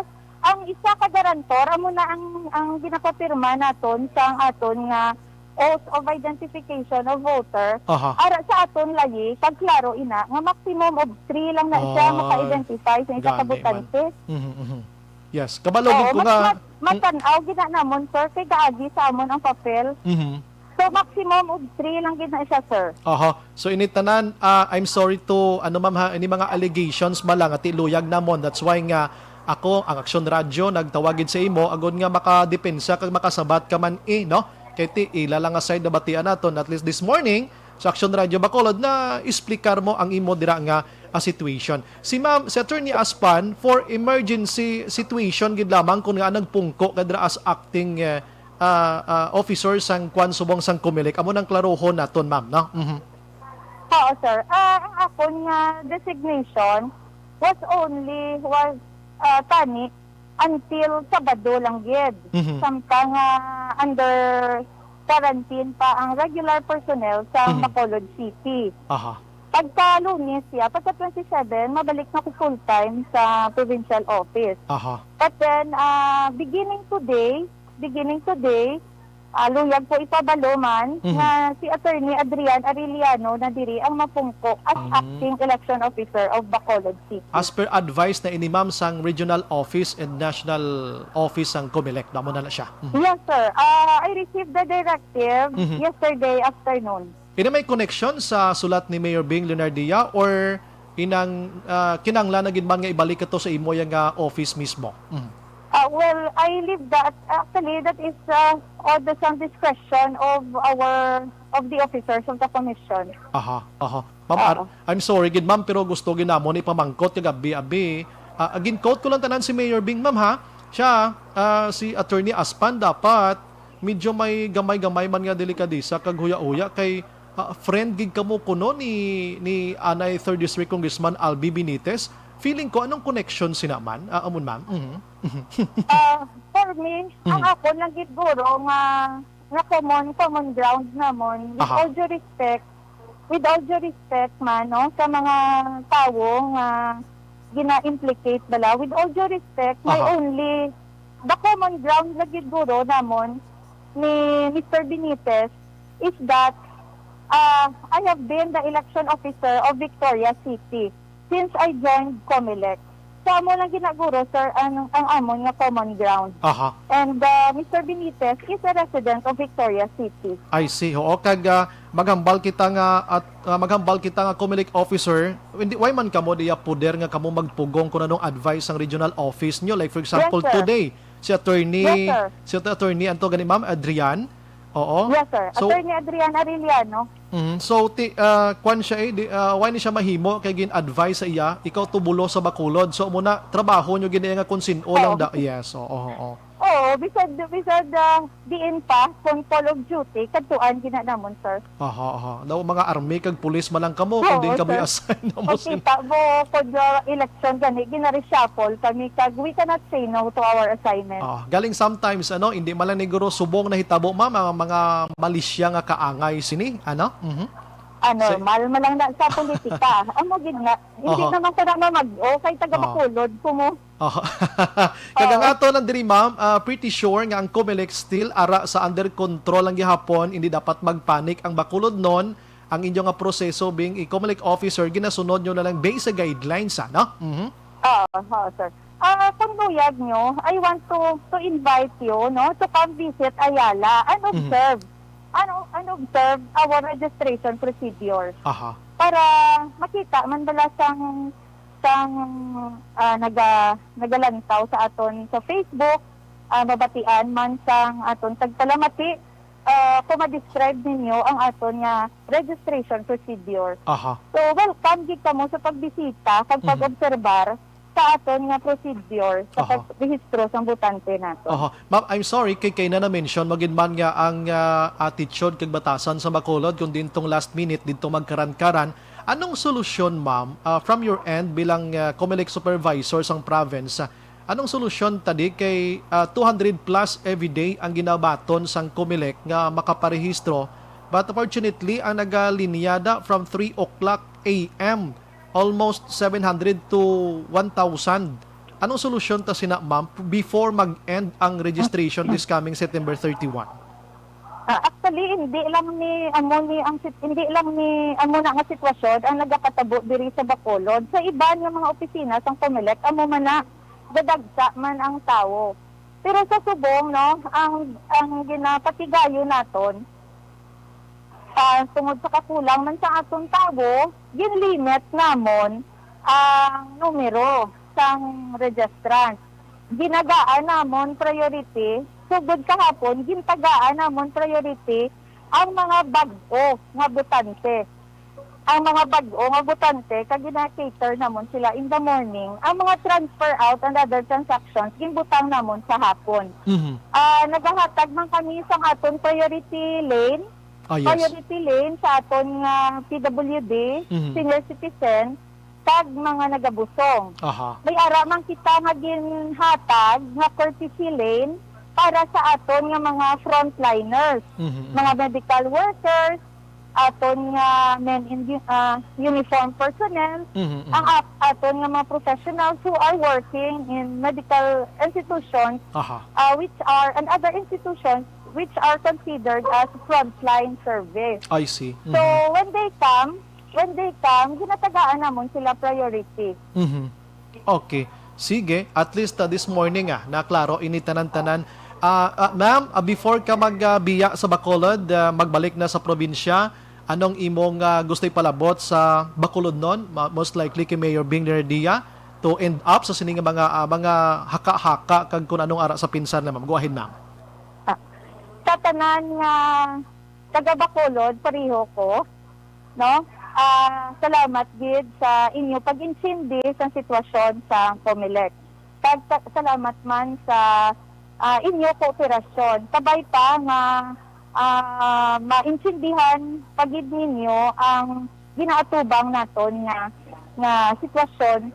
Ang isa ka garantor amo na ang ginapapirma naton sa aton nga oath of identification of voter. Ara sa aton layi pag klaro ina nga maximum of 3 lang na siya maka-identify sa isa ka botante. Yes, kabalogin ko nga matanaw gina namon, sir, kay gaagi sa amon ang papel. So maximum of 3 lang gid na siya, sir. So initanan, I'm sorry to ma'am ini mga allegations malang ati luyag namon. That's why nga ako ang Aksyon Radio nagtawagid sa imo agon nga makadepensa kag makasabat ka man no? Kay ti ilalang aside na batian naton at least this morning sa Aksyon Radio Bacolod na explicar mo ang imo dira nga situation. Si Attorney Aspan for emergency situation gid lamang kun nga nagpungko kadra as acting officer sang kwan subong sang kumilik. Amo nang klarohon naton, ma'am, no? Oo, sir. Ang akon nga designation was tani until Sabado lang gid. Samtang under quarantine pa ang regular personnel sa Bacolod City. Pagka Lunes, pagka 27, mabalik na ko full-time sa provincial office. Aha. But then, beginning today, luyag po ipabaluman na si Attorney Adrian Arellano na diri ang mapungko as acting election officer of Bacolod City. As per advice na ini ma'am sang regional office and national office sang COMELEC, damo na siya. Yes, sir. I received the directive yesterday afternoon. Ina may connection sa sulat ni Mayor Bing Leonardia or inang kinanglan na gid man nga ibalik ito sa imo yang office mismo? Well, I leave that. Actually, that is all the some discretion of the officers of the commission. Aha. Ma'am, I'm sorry gid ma'am pero gusto ginamon ipamangkot kag abi. Agin quote ko lang tanan si Mayor Bing ma'am ha. Siya si Attorney Aspan dapat medyo may gamay-gamay man nga delikadisa kag huya-huya kay friend gid kamo kuno ni Anay 3rd District Congressman Albi Benitez. Feeling ko anong connection sinaman amon ma'am? For me, ang ako lang gid guro nga common ground namon with all due respect man no sa mga tawo nga gina-implicate bala, with all due respect may only the common ground na gid guro namon ni Mr. Benitez is that I have been the election officer of Victoria City since I joined COMELEC. Sa amo lang ginaguro, sir, ang amon nga common ground. And Mr. Benitez is a resident of Victoria City. I see. Oo, kag maghambal kita nga COMELEC officer. Why man kamo diya poder nga kamo magpugong kung anong advice ang regional office nyo? Like for example, today, si attorney anto gani ma'am Adrian. Oo. Yes, sir. Attorney Adrian Arellano. So, kwan siya why ni siya mahimo kay gin-advise sa iya, ikaw tubulo sa Bacolod. So, muna, trabaho nyo gini nga kung sino lang da. Yes, oo. Oo, bisad diin pa, kung call of duty, kadtuan ginanamon, sir. Daw mga army kag pulis man lang kamo, kung din kamo assign na mo. Kita mo, kung election gani, gina-reshuffle kami, kag we cannot say no to our assignment. Galing sometimes, hindi man lang niguro subong na hitabo, ma'am, mga malisya nga kaangay sini, Normal man lang na sa politika. Amo gid nga. Hindi naman ko na kay taga Bacolod kumo. Kagang ato ng diri ma'am, pretty sure nga ang COMELEC still ara sa under control ang gihapon, hindi dapat magpanik ang Bacolod non. Ang inyong nga proseso being COMELEC officer ginasunod nyo na lang based sa guidelines Sir. Kung buyag nyo, I want to invite you to come visit Ayala and observe our registration procedure. Para makita man bala sang nagalantaw sa aton sa Facebook, mabatian man sang aton tagpalamati, kung ma-describe ninyo ang aton nga registration procedure. So welcome gid kamo sa pagbisita kag pag-obserbar sa aton nga procedure sa pagrehistro sa butante nato. Ma'am, I'm sorry kay na na-mention magin man nga ang attitude kag batasan sa Bacolod kung dintong last minute dito magkaran-karan. Anong solusyon ma'am from your end bilang COMELEC supervisor sang province? Anong solusyon tadi kay 200 plus everyday ang ginabaton sang COMELEC nga makaparehistro, but unfortunately ang nagalinyada from 3 o'clock AM almost 700 to 1,000. Anong solusyon ta sina ma'am before mag-end ang registration this coming September 31? Actually, hindi lang ni amo na nga sitwasyon ang nagakatabo diri sa Bacolod. Sa iba nga mga opisina sang COMELEC amo man na dadagsa man ang tawo. Pero sa subong ang ginapatigayo naton tungod sa kakulang man sa atong tawo, ginlimit namon ang numero sang registrant. Ginagaan namon priority, sugod kahapon, gintagaan namon priority ang mga bag-o nga butante. Ang mga bag-o nga butante, kag gina-cater namon sila in the morning. Ang mga transfer out and other transactions, ginbutang namon sa hapon. Nagahatag man kami sa aton priority lane, priority lane sa aton nga PWD, senior citizen, kag mga nagabusong. May ara man kita nga ginhatag nga courtesy lane para sa aton nga mga frontliners, mga medical workers, aton nga men in uniform personnel, ang aton nga mga professionals who are working in medical institutions, which are, and other institutions which are considered as frontline service. I see. So when they come, ginatagaan namon sila priority. Okay. Sige, at least this morning naklaro ini tanan-tanan. Ma'am, before ka magbiya sa Bacolod, magbalik na sa probinsya, anong imong gusto ipalabot sa Bacolod nun? Most likely kay Mayor Bing Nerdia to end up sa sining mga haka-haka kag kung anong ara sa pinsan na, ma'am. Go ahead, ma'am. Sa tanan nga taga Bacolod, pareho ko, no? Salamat gid sa inyo pag-insindi sa sitwasyon sa Comelec. Salamat man sa inyo kooperasyon. Sabay pa nga maintindihan pagid ninyo ang ginaatubang naton nga sitwasyon,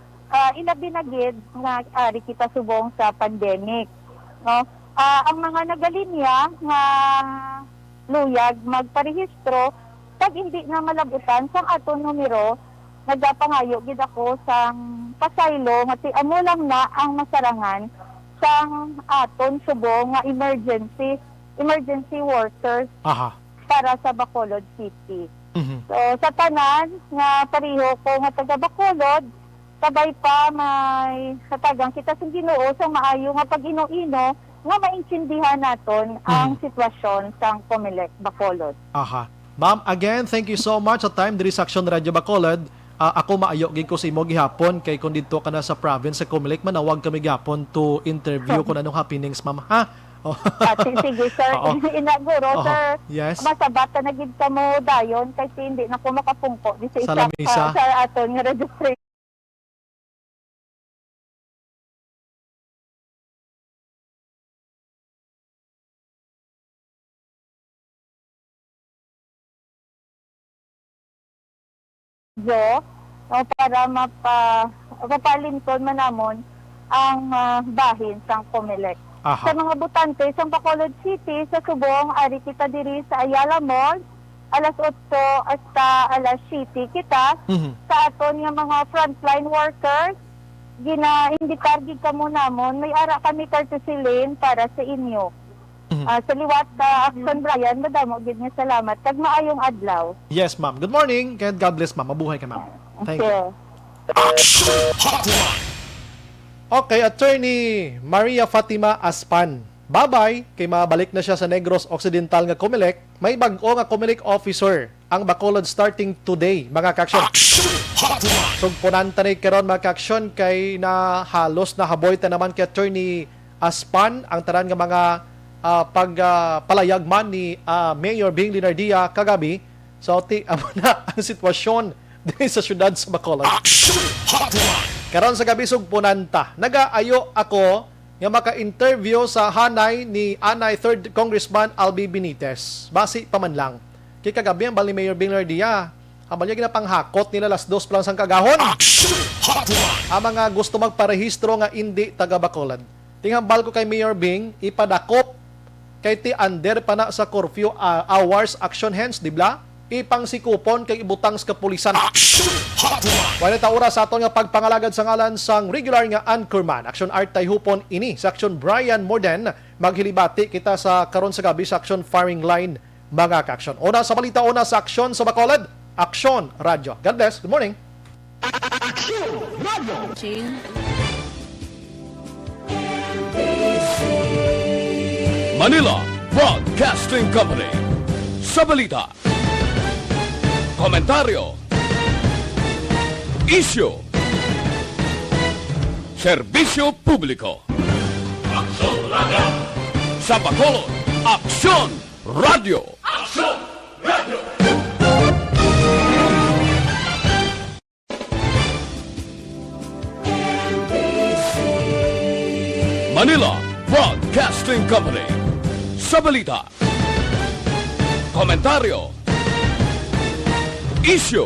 ilabi na gid nga ari kita subong sa pandemic, no? Ang mga nagalinya nga luyag magparehistro, pag hindi na malabutan sang aton numero, nagapangayo gid ako sang pasaylo nga ti amo lang na ang masarangan sang aton subong nga emergency workers para sa Bacolod City. So sa tanan nga pareho ko nga taga Bacolod, sabay pa may katagang kita sa Ginoo sa maayo nga pag-ino-ino nga maintindihan naton ang sitwasyon sa Comelec Bacolod. Ma'am, again, thank you so much sa time diri sa Aksyon Radio Bacolod. Ako maayo gid ko sa imo gihapon kay kung dito ka na sa province sa Comelec, manawag kami gihapon to interview kung anong happenings, ma'am, ha? Sige, sir. Inaguro, sir. Yes. Masabata na gid ka mo dayon kasi hindi na ko makapungko di sa isa sa aton nga registration. Para mapalingkod man namon ang bahin sang Comelec. Sa mga butante sa Bacolod City, sa Subong, ari kita diri sa Ayala Mall, alas 8 hasta alas 7 kita. Sa aton nga mga frontline workers, gina-imbitar gid kamo namon, may ara kami courtesy lane para sa inyo. Sa liwat Aksyon Bryan, madamo gid nga salamat kag maayong adlaw. Yes, ma'am. Good morning. God bless, ma'am. Mabuhay ka, ma'am. Thank you. Okay, Attorney Maria Fatima Aspan. Bye-bye. Kay mabalik na siya sa Negros Occidental nga Comelec. May bag-o nga Comelec officer ang Bacolod starting today, mga kaksyon. Sugpunan tanay karon mga kaksyon kay na halos na haboyta naman kay Attorney Aspan ang tanan nga mga pagpalayag man ni Mayor Bing Linardia kagabi. So, amo na ang sitwasyon din sa syudad sa Bacolod. Karon sa gabi sugpunanta, nagaayo ako nga maka-interview sa hanay ni Anay 3rd Congressman Albi Benitez. Basi pa man lang. Kay kagabi ang bali Mayor Bing Linardia, ang bali ginapanghakot nila alas 2 pa lang sang kagahon. Ang mga gusto magparehistro nga hindi taga Bacolod. Tinghambal ko kay Mayor Bing, ipadakop kay ti under pa na sa curfew hours action hands, di ba? Ipang si kupon kay ibutang sa kapulisan. Wala ta oras sa aton nga pagpangalagad sa ngalan sang regular nga anchorman. Aksyon Artay hupon ini sa Aksyon Bryan Morden. Maghilibati kita sa karon sa gabi sa Aksyon Firing Line, mga kaksyon. Una sa balita, una sa Aksyon sa Bacolod, Aksyon Radio. God bless. Good morning. Aksyon Radio. Manila Broadcasting Company. Sa balita, komentaryo, issue, serbisyo publiko. Aksyon Radio. Sa Bacolod, Aksyon Radio. Aksyon Radio. Manila Broadcasting Company. Sa balita, komentaryo, issue,